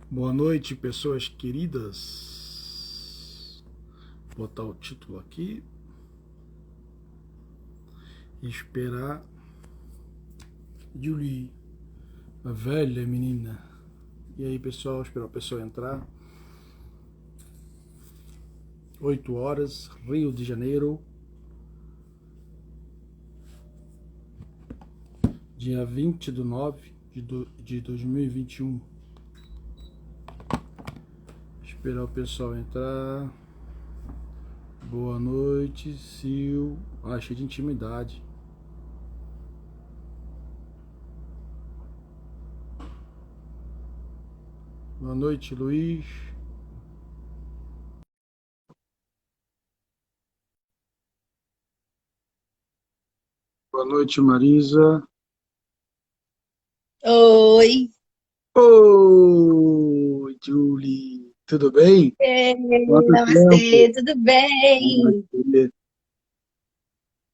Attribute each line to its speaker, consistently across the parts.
Speaker 1: Boa noite, pessoas queridas. Vou botar o título aqui e esperar Julie, a velha menina. E aí, pessoal, esperar o pessoal entrar. 8 horas, Rio de Janeiro, dia 20/9 de 2021. Esperar o pessoal entrar. Boa noite, Sil. Cheio de intimidade. Boa noite, Luiz. Boa noite, Marisa.
Speaker 2: Oi.
Speaker 1: Oi, Julie. Tudo bem?
Speaker 2: Ei,
Speaker 1: Quanto
Speaker 2: namastê,
Speaker 1: tempo?
Speaker 2: tudo bem?
Speaker 1: Maravilha.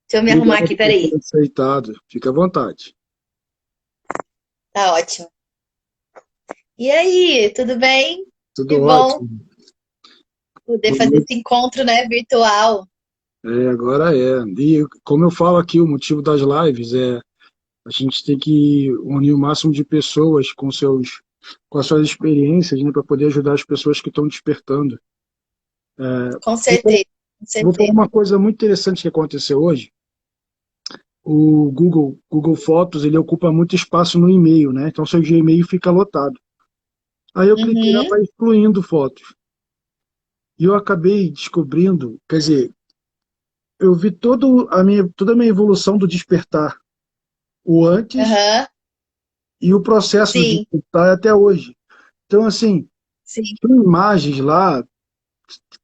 Speaker 2: Deixa eu me arrumar
Speaker 1: Obrigado
Speaker 2: aqui,
Speaker 1: por ter
Speaker 2: peraí.
Speaker 1: aceitado. Fica à vontade.
Speaker 2: Tá ótimo. E aí, tudo bem? Que
Speaker 1: Tudo
Speaker 2: bom
Speaker 1: ótimo.
Speaker 2: poder
Speaker 1: Boa
Speaker 2: fazer
Speaker 1: noite.
Speaker 2: esse encontro, né, virtual.
Speaker 1: Agora é. E como eu falo aqui, o motivo das lives é a gente tem que unir o máximo de pessoas com as suas experiências, né, para poder ajudar as pessoas que estão despertando.
Speaker 2: Com
Speaker 1: Vou falar
Speaker 2: certeza, com
Speaker 1: vou falar
Speaker 2: certeza.
Speaker 1: uma coisa muito interessante que aconteceu hoje. O Google Fotos, ele ocupa muito espaço no e-mail, né? Então seu Gmail fica lotado. Aí eu cliquei lá
Speaker 2: Uhum,
Speaker 1: para excluindo fotos. E eu acabei descobrindo, quer dizer, eu vi toda a minha evolução do despertar, o antes
Speaker 2: aham,
Speaker 1: e o processo do
Speaker 2: sim,
Speaker 1: despertar até hoje. Então, assim,
Speaker 2: sim,
Speaker 1: tem imagens lá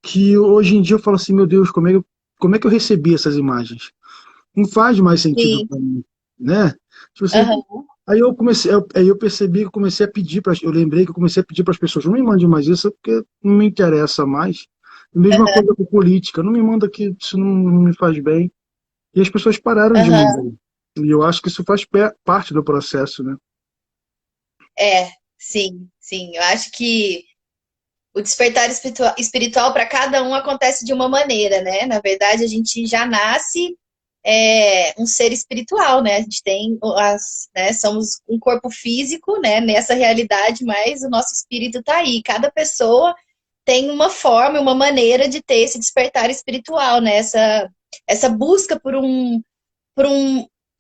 Speaker 1: que hoje em dia eu falo assim, meu Deus, como é que eu recebi essas imagens? Não faz mais sentido
Speaker 2: sim,
Speaker 1: para mim, né? Tipo assim,
Speaker 2: aham,
Speaker 1: aí eu percebi que eu comecei a pedir para, eu lembrei que eu comecei a pedir para as pessoas, não me mande mais isso porque não me interessa mais. Mesma
Speaker 2: aham,
Speaker 1: coisa com política, não me manda que isso não me faz bem. E as pessoas pararam de mandar.
Speaker 2: aham.
Speaker 1: E eu acho que isso faz parte do processo, né?
Speaker 2: É, sim, sim. Eu acho que o despertar espiritual para cada um acontece de uma maneira, né? Na verdade, a gente já nasce um ser espiritual, né? A gente tem né, somos um corpo físico, né, nessa realidade, mas o nosso espírito está aí. Cada pessoa tem uma forma, uma maneira de ter esse despertar espiritual, né? Essa busca por um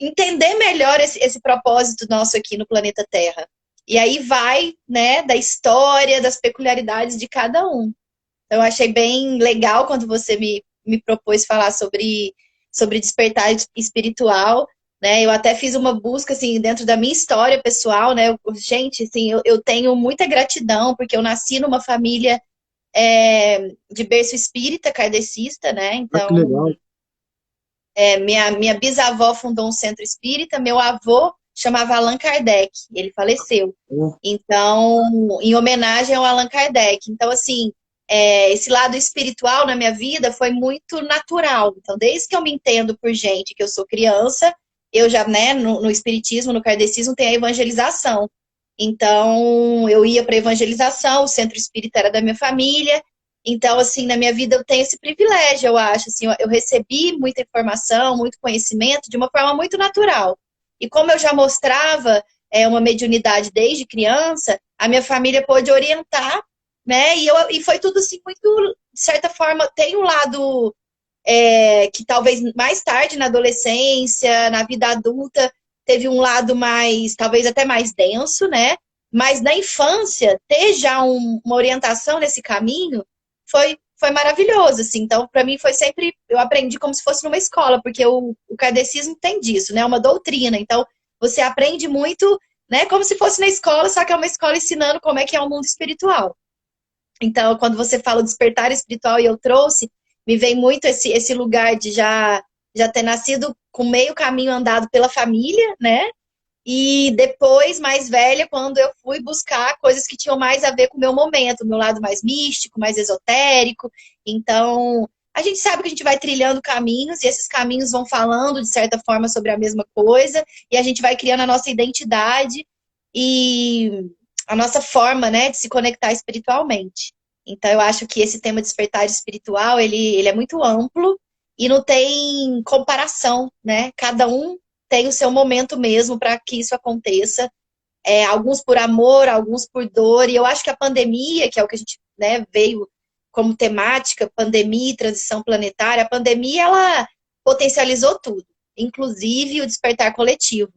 Speaker 2: entender melhor esse propósito nosso aqui no planeta Terra. E aí vai, né, da história, das peculiaridades de cada um. Eu achei bem legal quando você me propôs falar sobre despertar espiritual, né? Eu até fiz uma busca, assim, dentro da minha história pessoal, né? Gente, assim, eu tenho muita gratidão, porque eu nasci numa família de berço espírita, kardecista, né?
Speaker 1: Ah, que
Speaker 2: Então,
Speaker 1: legal.
Speaker 2: minha bisavó fundou um centro espírita, meu avô chamava Allan Kardec, ele faleceu.
Speaker 1: É,
Speaker 2: Então, em homenagem ao Allan Kardec. Então, assim, esse lado espiritual na minha vida foi muito natural. Então, desde que eu me entendo por gente, que eu sou criança, eu já, né, no espiritismo, no kardecismo, tem a evangelização. Então, eu ia para evangelização, o centro espírita era da minha família. Então, assim, na minha vida eu tenho esse privilégio, eu acho. Assim, eu recebi muita informação, muito conhecimento de uma forma muito natural. E como eu já mostrava uma mediunidade desde criança, a minha família pôde orientar, né? E foi tudo assim, muito, de certa forma, tem um lado que talvez mais tarde, na adolescência, na vida adulta, teve um lado mais, talvez até mais denso, né? Mas na infância, ter já uma orientação nesse caminho foi maravilhoso, assim. Então, para mim, foi sempre, eu aprendi como se fosse numa escola, porque o kardecismo tem disso, né? É uma doutrina. Então, você aprende muito, né? Como se fosse na escola, só que é uma escola ensinando como é que é o mundo espiritual. Então, quando você fala despertar espiritual e eu trouxe, me vem muito esse lugar de já ter nascido com meio caminho andado pela família, né? E depois, mais velha, quando eu fui buscar coisas que tinham mais a ver com o meu momento, o meu lado mais místico, mais esotérico. Então, a gente sabe que a gente vai trilhando caminhos e esses caminhos vão falando, de certa forma, sobre a mesma coisa, e a gente vai criando a nossa identidade. E a nossa forma, né, de se conectar espiritualmente. Então, eu acho que esse tema despertar espiritual, ele é muito amplo e não tem comparação, né? Cada um tem o seu momento mesmo para que isso aconteça. Alguns por amor, alguns por dor. E eu acho que a pandemia, que é o que a gente, né, veio como temática, pandemia e transição planetária, a pandemia, ela potencializou tudo, inclusive o despertar coletivo.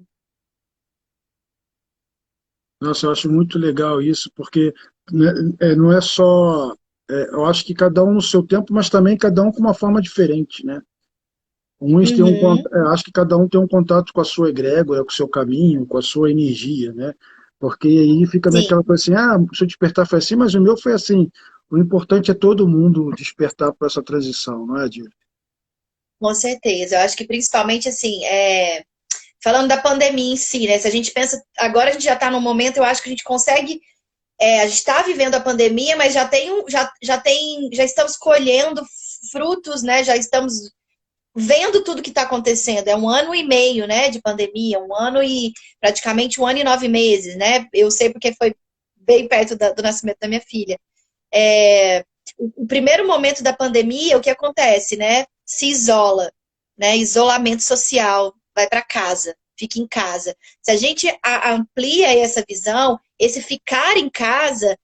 Speaker 1: Nossa, eu acho muito legal isso, porque né, não é só. Eu acho que cada um no seu tempo, mas também cada um com uma forma diferente, né? Uns têm
Speaker 2: Uhum,
Speaker 1: acho que cada um tem um contato com a sua egrégora, com o seu caminho, com a sua energia, né? Porque aí fica meio
Speaker 2: sim.
Speaker 1: aquela coisa assim, o seu despertar foi assim, mas o meu foi assim. O importante é todo mundo despertar para essa transição, não é, Adílio?
Speaker 2: Com certeza. Eu acho que principalmente assim, falando da pandemia em si, né? Se a gente pensa, agora a gente já está num momento, eu acho que a gente consegue. A gente está vivendo a pandemia, mas já estamos colhendo frutos, né? Já estamos vendo tudo que está acontecendo. É 1 ano e meio, né, de pandemia, 1 ano e praticamente 1 ano e 9 meses, né? Eu sei porque foi bem perto do nascimento da minha filha. É, o primeiro momento da pandemia, o que acontece, né? Se isola, né? Isolamento social, vai para casa, fica em casa. Se a gente amplia essa visão, esse ficar em casa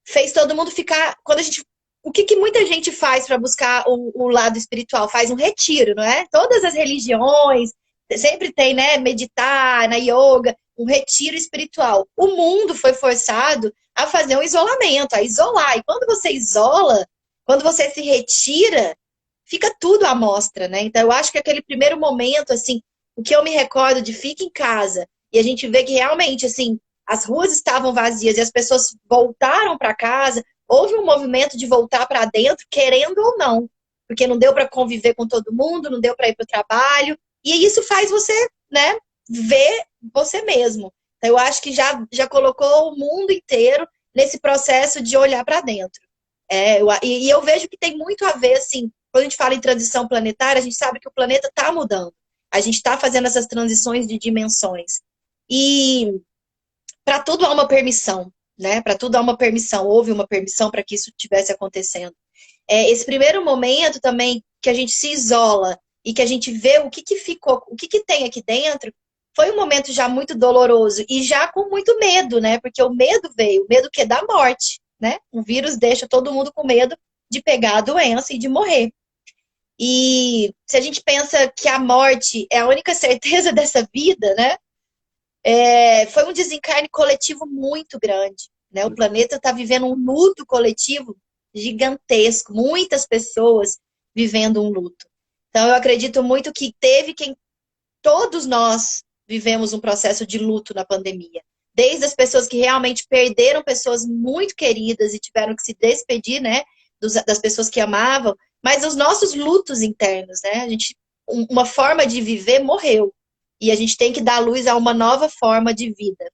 Speaker 2: fez todo mundo ficar. Quando a gente, o que muita gente faz para buscar o lado espiritual? Faz um retiro, não é? Todas as religiões sempre tem, né? Meditar, na yoga, um retiro espiritual. O mundo foi forçado a fazer um isolamento, a isolar. E quando você isola, quando você se retira, fica tudo à mostra, né? Então eu acho que aquele primeiro momento, assim, o que eu me recordo de fica em casa e a gente vê que realmente, assim, as ruas estavam vazias e as pessoas voltaram para casa, houve um movimento de voltar para dentro, querendo ou não, porque não deu para conviver com todo mundo, não deu para ir para o trabalho, e isso faz você, né, ver você mesmo. Então, eu acho que já colocou o mundo inteiro nesse processo de olhar para dentro. E eu vejo que tem muito a ver, assim, quando a gente fala em transição planetária, a gente sabe que o planeta está mudando. A gente está fazendo essas transições de dimensões. E para tudo há uma permissão, né? Para tudo há uma permissão. Houve uma permissão para que isso estivesse acontecendo. Esse primeiro momento também que a gente se isola e que a gente vê o que ficou, o que tem aqui dentro, foi um momento já muito doloroso e já com muito medo, né? Porque o medo veio, o medo que é da morte, né? O vírus deixa todo mundo com medo de pegar a doença e de morrer. E se a gente pensa que a morte é a única certeza dessa vida, né? Foi um desencarne coletivo muito grande, né? O planeta está vivendo um luto coletivo gigantesco, muitas pessoas vivendo um luto. Então, eu acredito muito que todos nós vivemos um processo de luto na pandemia. Desde as pessoas que realmente perderam pessoas muito queridas e tiveram que se despedir, né, das pessoas que amavam, mas os nossos lutos internos, né? Uma forma de viver morreu. E a gente tem que dar luz a uma nova forma de vida.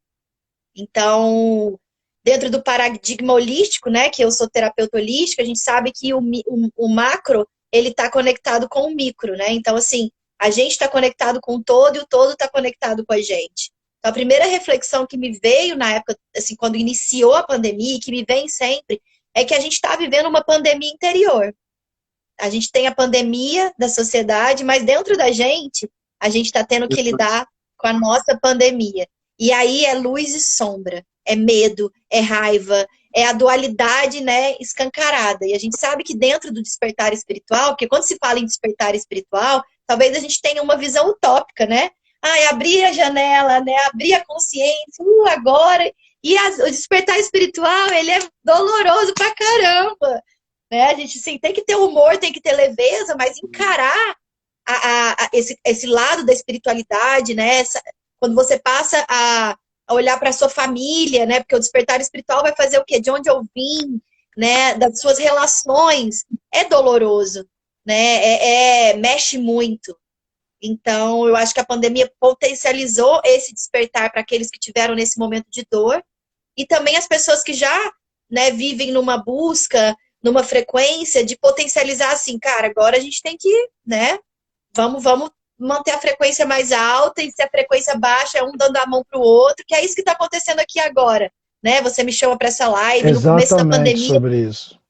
Speaker 2: Então, dentro do paradigma holístico, né, que eu sou terapeuta holística, a gente sabe que o macro, ele está conectado com o micro, né? Então, assim, a gente está conectado com o todo e o todo está conectado com a gente. Então, a primeira reflexão que me veio na época, assim, quando iniciou a pandemia, e que me vem sempre, é que a gente está vivendo uma pandemia interior. A gente tem a pandemia da sociedade, mas dentro da gente, a gente está tendo que lidar com a nossa pandemia. E aí é luz e sombra, é medo, é raiva, é a dualidade, né, escancarada. E a gente sabe que dentro do despertar espiritual, porque quando se fala em despertar espiritual, talvez a gente tenha uma visão utópica, né? Abrir a janela, né? Abrir a consciência, agora. E o despertar espiritual, ele é doloroso pra caramba, né? A gente sim, tem que ter humor, tem que ter leveza, mas encarar esse lado da espiritualidade, né? Quando você passa a olhar para a sua família, né? Porque o despertar espiritual vai fazer o quê? De onde eu vim, né? Das suas relações. É doloroso, né? Mexe muito. Então, eu acho que a pandemia potencializou esse despertar para aqueles que tiveram nesse momento de dor e também as pessoas que já, né, vivem numa busca, numa frequência de potencializar assim, cara, agora a gente tem que, né, vamos manter a frequência mais alta e se a frequência baixa é um dando a mão pro outro, que é isso que está acontecendo aqui agora. né? Você me chama para essa live no começo da
Speaker 1: Exatamente
Speaker 2: pandemia,
Speaker 1: sobre isso.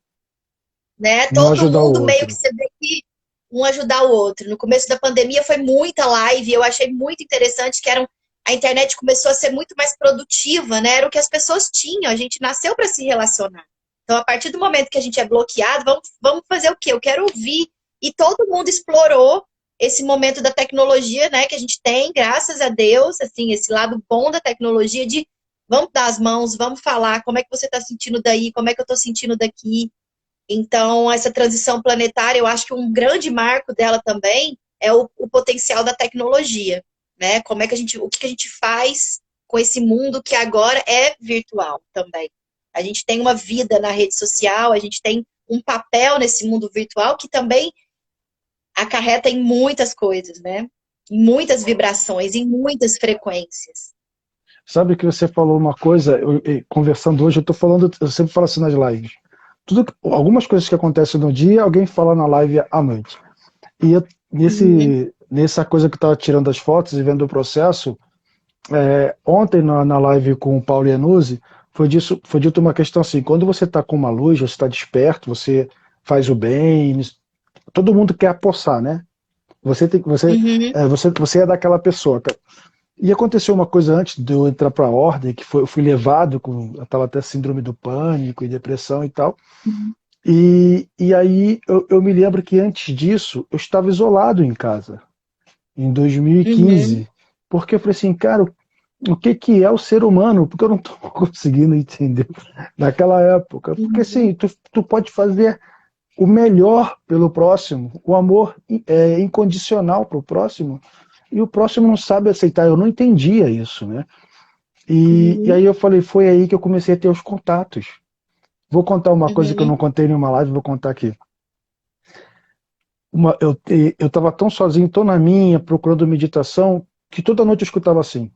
Speaker 2: né?
Speaker 1: Um
Speaker 2: Todo
Speaker 1: ajudar o
Speaker 2: mundo meio que
Speaker 1: outro.
Speaker 2: você vê que um ajudar o outro. No começo da pandemia foi muita live, eu achei muito interessante que a internet começou a ser muito mais produtiva, né? Era o que as pessoas tinham, a gente nasceu para se relacionar. Então, a partir do momento que a gente é bloqueado, vamos fazer o quê? Eu quero ouvir. E todo mundo explorou esse momento da tecnologia, né? Que a gente tem, graças a Deus, assim, esse lado bom da tecnologia de vamos dar as mãos, vamos falar, como é que você está sentindo daí, como é que eu estou sentindo daqui. Então, essa transição planetária, eu acho que um grande marco dela também é o potencial da tecnologia, né? Como é que o que a gente faz com esse mundo que agora é virtual também. A gente tem uma vida na rede social, a gente tem um papel nesse mundo virtual que também acarreta em muitas coisas, né? Em muitas vibrações, em muitas frequências.
Speaker 1: Sabe que você falou uma coisa, conversando hoje, eu sempre falo assim nas lives. Algumas coisas que acontecem no dia, alguém fala na live à noite. E
Speaker 2: Uhum,
Speaker 1: nessa coisa que eu estava tirando as fotos e vendo o processo, ontem na live com o Paulo Iannuzzi, foi dito uma questão assim, quando você está com uma luz, você está desperto, você faz o bem, todo mundo quer apossar, né? Você, tem, você,
Speaker 2: uhum,
Speaker 1: você, você é daquela pessoa. E aconteceu uma coisa antes de eu entrar para a ordem, que eu fui levado, eu estava até síndrome do pânico e depressão e tal. E aí eu me lembro que antes disso eu estava isolado em casa, em
Speaker 2: uhum,
Speaker 1: 2015, porque eu falei assim, cara, o que que é o ser humano? Porque eu não estou conseguindo entender naquela época. Porque
Speaker 2: uhum,
Speaker 1: assim, tu pode fazer o melhor pelo próximo, o amor é incondicional para o próximo, e o próximo não sabe aceitar. Eu não entendia isso, né? E
Speaker 2: uhum,
Speaker 1: aí eu falei, foi aí que eu comecei a ter os contatos. Vou contar uma coisa que eu
Speaker 2: uhum,
Speaker 1: não contei em uma live, vou contar aqui. Eu estava tão sozinho, tão na minha, procurando meditação, que toda noite eu escutava assim: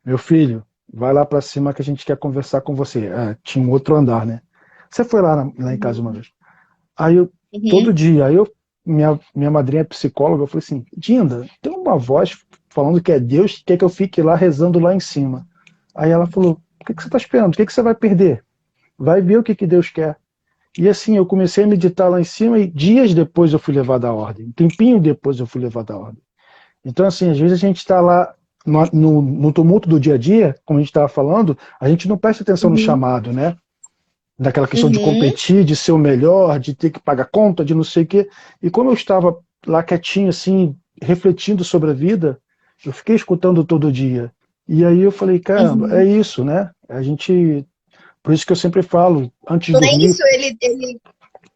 Speaker 1: meu filho, vai lá para cima que a gente quer conversar com você. Tinha um outro andar, né? Você foi lá em casa uma
Speaker 2: uhum,
Speaker 1: vez. Aí eu, todo
Speaker 2: uhum,
Speaker 1: dia, minha madrinha é psicóloga, eu falei assim: Dinda, tem uma voz falando que é Deus que quer que eu fique lá rezando lá em cima. Aí ela falou: o que você está esperando? O que você vai perder? Vai ver o que Deus quer. E assim, eu comecei a meditar lá em cima e dias depois eu fui levado à ordem. Um tempinho depois eu fui levado à ordem. Então, assim, às vezes a gente está lá no tumulto do dia a dia, como a gente estava falando, a gente não presta atenção no
Speaker 2: uhum,
Speaker 1: chamado, né? Daquela questão de
Speaker 2: uhum.
Speaker 1: competir, de ser o melhor, de ter que pagar conta, de não sei o quê. E como eu estava lá quietinho, assim, refletindo sobre a vida, eu fiquei escutando todo dia. E aí eu falei, caramba, é
Speaker 2: Uhum.
Speaker 1: isso, né? A gente. Por isso que eu sempre falo, antes de
Speaker 2: O
Speaker 1: dormir,
Speaker 2: silêncio, ele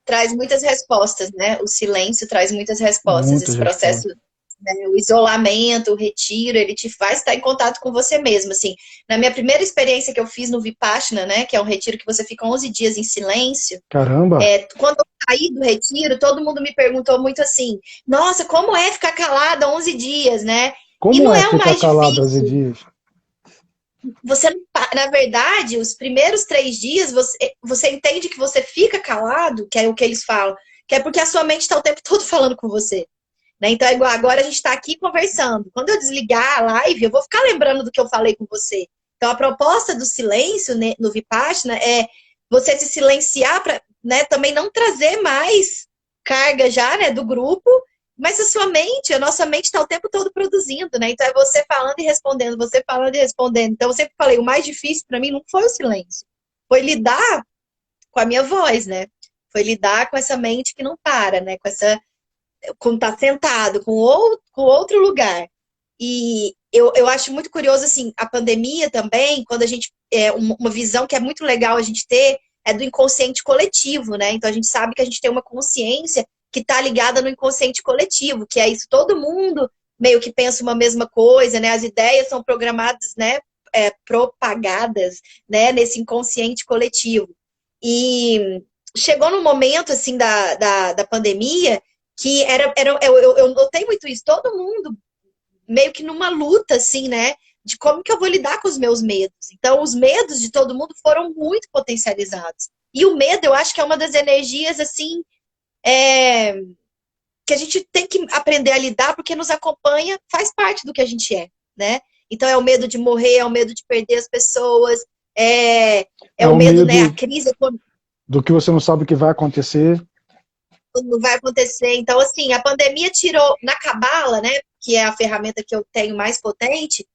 Speaker 2: traz muitas respostas, né? O silêncio traz muitas respostas.
Speaker 1: muitas
Speaker 2: Esse processo,
Speaker 1: respostas.
Speaker 2: né? O isolamento, o retiro, ele te faz estar em contato com você mesmo, assim. Na minha primeira experiência que eu fiz no Vipassana, né? Que é um retiro que você fica 11 dias em silêncio.
Speaker 1: Caramba,
Speaker 2: Quando eu saí do retiro, todo mundo me perguntou muito assim, nossa, como é ficar calada 11 dias, né? E
Speaker 1: como
Speaker 2: não
Speaker 1: é
Speaker 2: é o
Speaker 1: ficar
Speaker 2: mais
Speaker 1: calado às
Speaker 2: difícil.
Speaker 1: dias?
Speaker 2: Você, na verdade, os primeiros 3 dias, você entende que você fica calado, que é o que eles falam, que é porque a sua mente está o tempo todo falando com você. Né? Então, é igual, agora a gente está aqui conversando. Quando eu desligar a live, eu vou ficar lembrando do que eu falei com você. Então, a proposta do silêncio, né, no Vipassana é você se silenciar para, né, também não trazer mais carga já, né, do grupo, mas a nossa mente está o tempo todo produzindo, né? Então é você falando e respondendo, você falando e respondendo. Então eu sempre falei, o mais difícil para mim não foi o silêncio, foi lidar com a minha voz, né? Foi lidar com essa mente que não para, né? Com tá sentado, com outro lugar. E eu acho muito curioso, assim, a pandemia também, quando a gente, uma visão que é muito legal a gente ter, é do inconsciente coletivo, né? Então a gente sabe que a gente tem uma consciência que está ligada no inconsciente coletivo, que é isso, todo mundo meio que pensa uma mesma coisa, né? As ideias são programadas, né? Propagadas, né? Nesse inconsciente coletivo. E chegou num momento, assim, da pandemia, que eu notei muito isso, todo mundo meio que numa luta, assim, né? De como que eu vou lidar com os meus medos. Então, os medos de todo mundo foram muito potencializados. E o medo, eu acho que é uma das energias, assim, é, que a gente tem que aprender a lidar, porque nos acompanha, faz parte do que a gente é, né? Então, é o medo de morrer, é o medo de perder as pessoas, é,
Speaker 1: É
Speaker 2: é o
Speaker 1: o
Speaker 2: medo, né? A
Speaker 1: medo
Speaker 2: crise econômica
Speaker 1: do que você não sabe o que vai acontecer.
Speaker 2: não vai acontecer. Então, assim, a pandemia tirou na Cabala, né? Que é a ferramenta que eu tenho mais potente.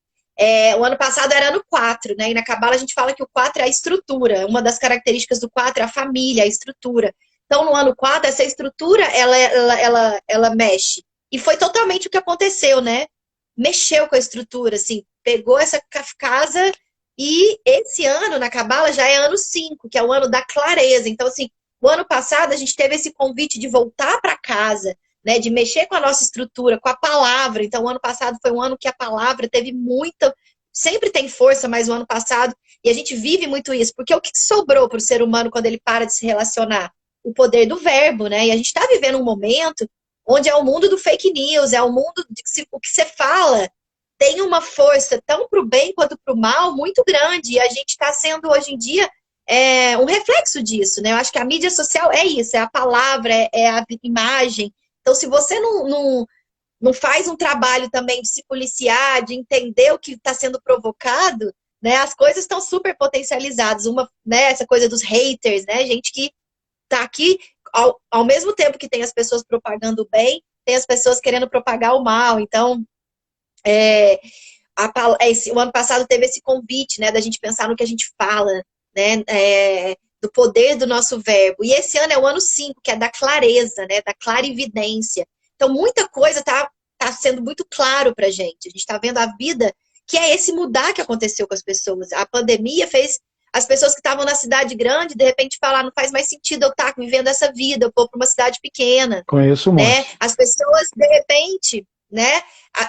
Speaker 2: O ano passado era ano 4, né? E na Cabala a gente fala que o 4 é a estrutura. Uma das características do 4 é a família, a estrutura. Então, no ano 4, essa estrutura, ela mexe. E foi totalmente o que aconteceu, né? Mexeu com a estrutura, assim, pegou essa casa e esse ano na Cabala já é ano 5, que é o ano da clareza. Então, assim, o ano passado a gente teve esse convite de voltar para casa, né, de mexer com a nossa estrutura, com a palavra. Então, o ano passado foi um ano que a palavra teve muita, sempre tem força, mas o ano passado, e a gente vive muito isso, porque o que sobrou para o ser humano quando ele para de se relacionar? O poder do verbo, né? E a gente está vivendo um momento onde é o mundo do fake news, é o mundo de que o que você fala tem uma força tão para o bem quanto para o mal muito grande. E a gente está sendo hoje em dia um reflexo disso, né? Eu acho que a mídia social é isso, é a palavra, é a imagem. Então, se você não faz um trabalho também de se policiar, de entender o que está sendo provocado, né? As coisas estão super potencializadas. Né, essa coisa dos haters, né? Gente que tá aqui, ao mesmo tempo que tem as pessoas propagando o bem, tem as pessoas querendo propagar o mal. Então, é, o ano passado teve esse convite, né, da gente pensar no que a gente fala, né, do poder do nosso verbo. E esse ano é o ano 5, que é da clareza, né, da clarividência. Então, muita coisa tá sendo muito claro pra gente. A gente está vendo a vida, que é esse mudar que aconteceu com as pessoas. A pandemia fez as pessoas que estavam na cidade grande, de repente, falar, não faz mais sentido eu estar vivendo essa vida, eu vou para uma cidade pequena,
Speaker 1: Conheço um
Speaker 2: né?
Speaker 1: monte.
Speaker 2: As pessoas, de repente, né?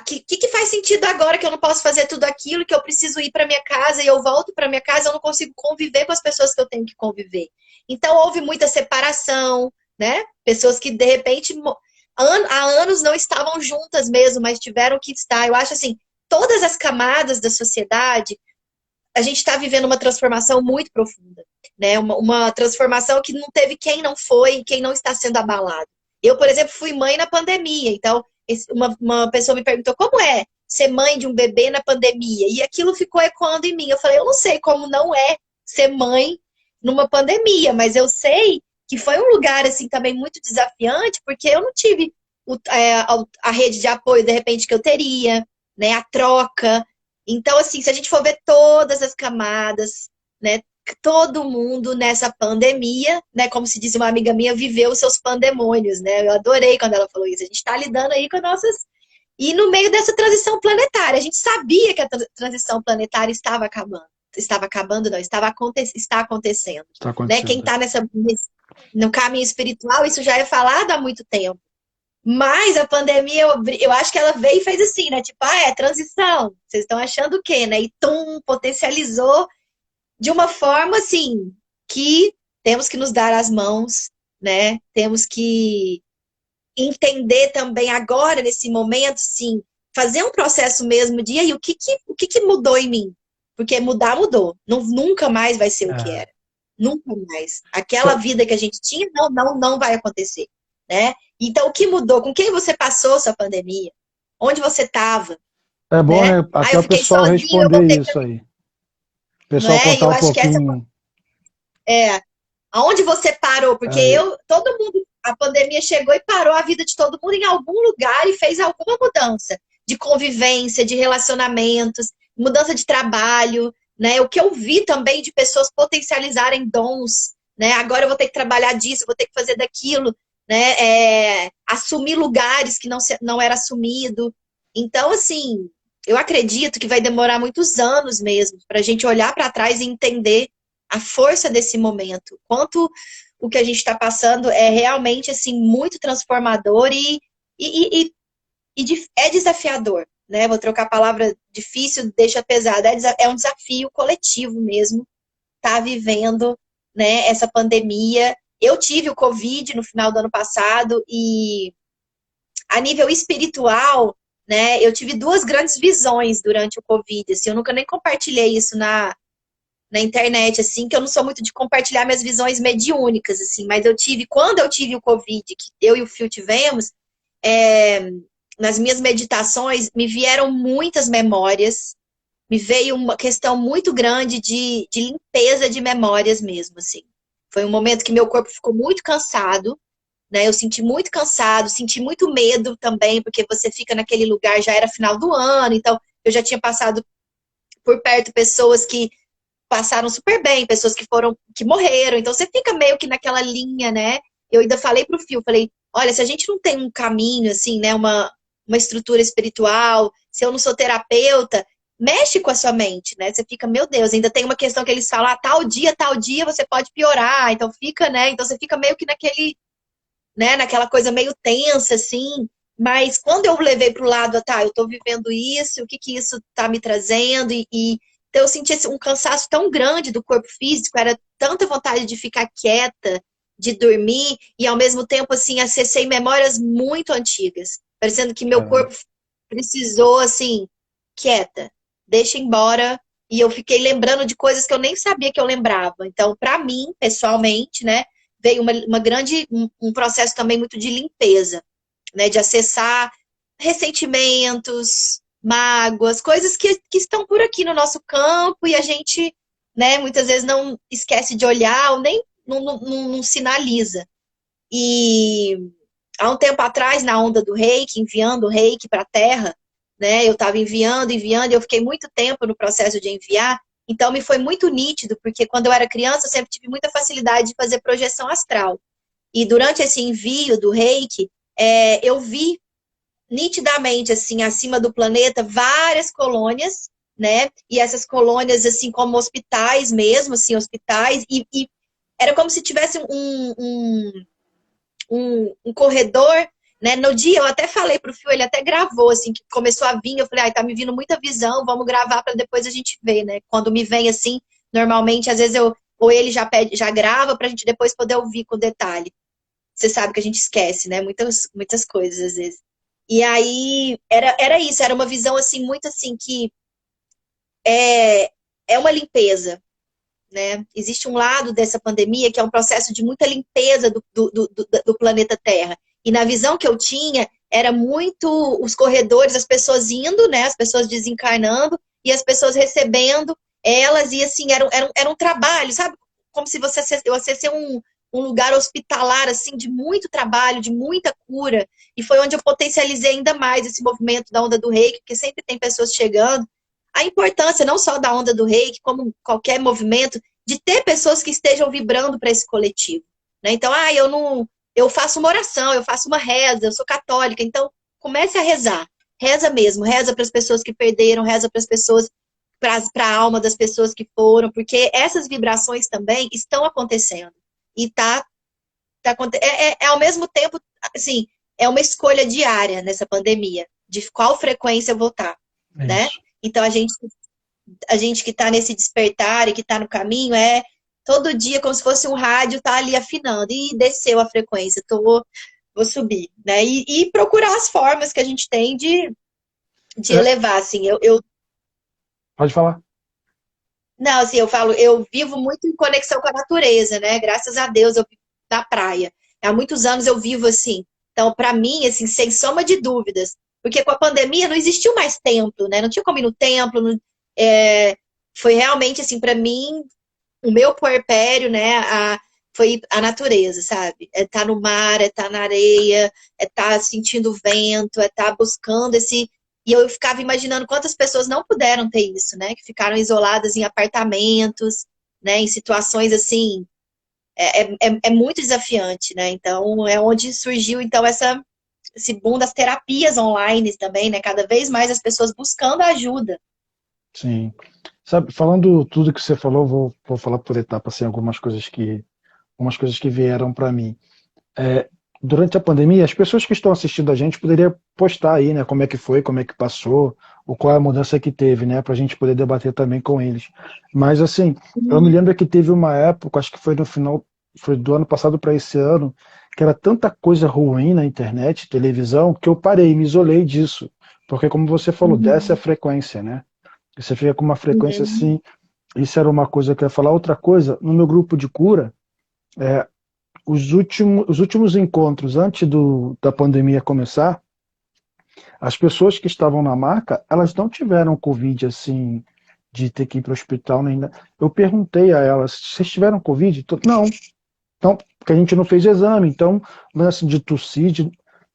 Speaker 2: Que faz sentido agora que eu não posso fazer tudo aquilo, que eu preciso ir para minha casa e eu volto para minha casa, eu não consigo conviver com as pessoas que eu tenho que conviver. Então houve muita separação, né? Pessoas que de repente há anos não estavam juntas mesmo, mas tiveram que estar. Eu acho assim, todas as camadas da sociedade, a gente está vivendo uma transformação muito profunda, né? Uma transformação que não teve quem não foi, quem não está sendo abalado. Eu, por exemplo, fui mãe na pandemia, então uma pessoa me perguntou como é ser mãe de um bebê na pandemia, e aquilo ficou ecoando em mim. Eu falei, eu não sei como não é ser mãe numa pandemia, mas eu sei que foi um lugar assim também muito desafiante, porque eu não tive a rede de apoio de repente que eu teria, né? A troca. Então, assim, se a gente for ver todas as camadas, né? Todo mundo nessa pandemia, né? Como se diz uma amiga minha, viveu os seus pandemônios, né? Eu adorei quando ela falou isso. A gente está lidando aí com as nossas. E no meio dessa transição planetária, a gente sabia que a transição planetária estava acabando. Estava acabando, não, está acontecendo.
Speaker 1: Está
Speaker 2: Né? Quem
Speaker 1: acontecendo.
Speaker 2: está no caminho espiritual, isso já é falado há muito tempo. Mas a pandemia, eu acho que ela veio e fez assim, né? Tipo, transição. Vocês estão achando o quê, né? E potencializou de uma forma, assim, que temos que nos dar as mãos, né? Temos que entender também agora, nesse momento, sim, fazer um processo mesmo de, aí, o que mudou em mim? Porque mudar, mudou. Nunca mais vai ser o que
Speaker 1: É.
Speaker 2: era. Nunca mais. Aquela
Speaker 1: Só-
Speaker 2: vida que a gente tinha, não vai acontecer, né? Então, o que mudou? Com quem você passou sua pandemia? Onde você estava,
Speaker 1: É bom,
Speaker 2: né?
Speaker 1: né,
Speaker 2: Ah,
Speaker 1: até
Speaker 2: eu
Speaker 1: o
Speaker 2: fiquei
Speaker 1: pessoal
Speaker 2: sozinho, eu
Speaker 1: responder
Speaker 2: voltei pra...
Speaker 1: isso aí. O
Speaker 2: Não
Speaker 1: pessoal
Speaker 2: é? E
Speaker 1: contar
Speaker 2: eu
Speaker 1: um
Speaker 2: acho que essa
Speaker 1: pouquinho.
Speaker 2: é... Aonde você parou? Porque
Speaker 1: É,
Speaker 2: todo mundo, a pandemia chegou e parou a vida de todo mundo em algum lugar e fez alguma mudança de convivência, de relacionamentos, mudança de trabalho, né? O que eu vi também de pessoas potencializarem dons, né? Agora eu vou ter que trabalhar disso, vou ter que fazer daquilo, né? Assumir lugares que não era assumido. Então, assim, eu acredito que vai demorar muitos anos mesmo para a gente olhar para trás e entender a força desse momento, quanto o que a gente está passando é realmente assim muito transformador e é desafiador, né? Vou trocar a palavra difícil, deixa pesado, é um desafio coletivo mesmo, tá vivendo, né, essa pandemia. Eu tive o Covid no final do ano passado e a nível espiritual, né, eu tive duas grandes visões durante o Covid, assim, eu nunca nem compartilhei isso na internet, assim, que eu não sou muito de compartilhar minhas visões mediúnicas, assim, mas quando eu tive o Covid, que eu e o Fio tivemos, nas minhas meditações, me vieram muitas memórias, me veio uma questão muito grande de limpeza de memórias mesmo, assim. Foi um momento que meu corpo ficou muito cansado, né? Eu senti muito cansado, senti muito medo também, porque você fica naquele lugar, já era final do ano, então eu já tinha passado por perto pessoas que passaram super bem, pessoas que morreram, então você fica meio que naquela linha, né? Eu ainda falei pro Fio, falei, olha, se a gente não tem um caminho, assim, né, uma estrutura espiritual, se eu não sou terapeuta, mexe com a sua mente, né? Você fica, meu Deus, ainda tem uma questão que eles falam, ah, tal dia você pode piorar, então fica, né? Então você fica meio que naquele, né, naquela coisa meio tensa, assim. Mas quando eu levei para o lado, tá, eu estou vivendo isso, o que que isso está me trazendo? Então eu senti um cansaço tão grande do corpo físico, era tanta vontade de ficar quieta, de dormir, e ao mesmo tempo, assim, acessei memórias muito antigas, parecendo que meu
Speaker 1: Caramba.
Speaker 2: corpo precisou, assim, quieta, deixa embora. E eu fiquei lembrando de coisas que eu nem sabia que eu lembrava. Então, para mim, pessoalmente, né, veio uma grande, um processo também muito de limpeza, né, de acessar ressentimentos, mágoas, coisas que estão por aqui no nosso campo e a gente, né, muitas vezes não esquece de olhar ou nem não sinaliza. E há um tempo atrás, na onda do reiki, enviando o reiki para a Terra, né, eu estava enviando, e eu fiquei muito tempo no processo de enviar, então me foi muito nítido, porque quando eu era criança, eu sempre tive muita facilidade de fazer projeção astral. E durante esse envio do reiki, eu vi nitidamente, assim, acima do planeta, várias colônias, né? E essas colônias, assim, como hospitais mesmo, assim, hospitais, e era como se tivesse um corredor, né? No dia, eu até falei pro Fio, ele até gravou, assim, que começou a vir, eu falei, ai, tá me vindo muita visão, vamos gravar para depois a gente ver, né? Quando me vem assim, normalmente, às vezes ou ele já pede, já grava pra gente depois poder ouvir com detalhe. Você sabe que a gente esquece, né? Muitas coisas, às vezes. E aí, era isso, era uma visão, assim, muito assim, que é, é uma limpeza, né? Existe um lado dessa pandemia que é um processo de muita limpeza do planeta Terra. E na visão que eu tinha, era muito os corredores, as pessoas indo, né? As pessoas desencarnando e as pessoas recebendo elas, e assim, era um trabalho, sabe? Como se eu acessei um lugar hospitalar, assim, de muito trabalho, de muita cura. E foi onde eu potencializei ainda mais esse movimento da onda do reiki, porque sempre tem pessoas chegando. A importância não só da onda do reiki, como qualquer movimento, de ter pessoas que estejam vibrando para esse coletivo, né? Então, eu faço uma oração, eu faço uma reza, eu sou católica, então comece a rezar, reza mesmo, reza para as pessoas que perderam, reza para as pessoas, para a alma das pessoas que foram, porque essas vibrações também estão acontecendo e ao mesmo tempo, assim, é uma escolha diária nessa pandemia de qual frequência eu vou estar,
Speaker 1: É
Speaker 2: né?
Speaker 1: isso.
Speaker 2: Então a gente que está nesse despertar e que está no caminho, todo dia como se fosse um rádio, tá ali afinando, e desceu a frequência, vou subir, né? E procurar as formas que a gente tem de
Speaker 1: É,
Speaker 2: elevar, assim,
Speaker 1: pode falar.
Speaker 2: não, assim, eu falo, eu vivo muito em conexão com a natureza, né? Graças a Deus eu vivo na praia. Há muitos anos eu vivo assim. Então, para mim, assim, sem soma de dúvidas, porque com a pandemia não existiu mais templo, né? Não tinha como ir no templo, foi realmente assim para mim o meu puerpério, né, foi a natureza, sabe? É estar no mar, é estar na areia, é estar sentindo o vento, é estar buscando esse. E eu ficava imaginando quantas pessoas não puderam ter isso, né? Que ficaram isoladas em apartamentos, né? Em situações assim. É muito desafiante, né? Então, é onde surgiu, então, esse boom das terapias online também, né? Cada vez mais as pessoas buscando ajuda.
Speaker 1: Sim. Sabe, falando tudo que você falou, vou falar por etapas, assim, algumas coisas que vieram para mim. É, durante a pandemia, as pessoas que estão assistindo a gente poderiam postar aí, né, como é que foi, como é que passou, ou qual é a mudança que teve, né, para a gente poder debater também com eles. Mas, assim, eu me lembro que teve uma época, acho que foi no final, foi do ano passado para esse ano, que era tanta coisa ruim na internet, televisão, que eu parei, me isolei disso. Porque, como você falou, desce a
Speaker 2: Uhum,
Speaker 1: frequência, né? Você fica com uma frequência
Speaker 2: uhum,
Speaker 1: assim. Isso era uma coisa que eu ia falar. Outra coisa, no meu grupo de cura, os últimos encontros antes da pandemia começar, as pessoas que estavam na maca, elas não tiveram Covid assim, de ter que ir para o hospital nem nada. Eu perguntei a ela, vocês tiveram Covid? Não, então, porque a gente não fez exame, então, mas assim, de tossir,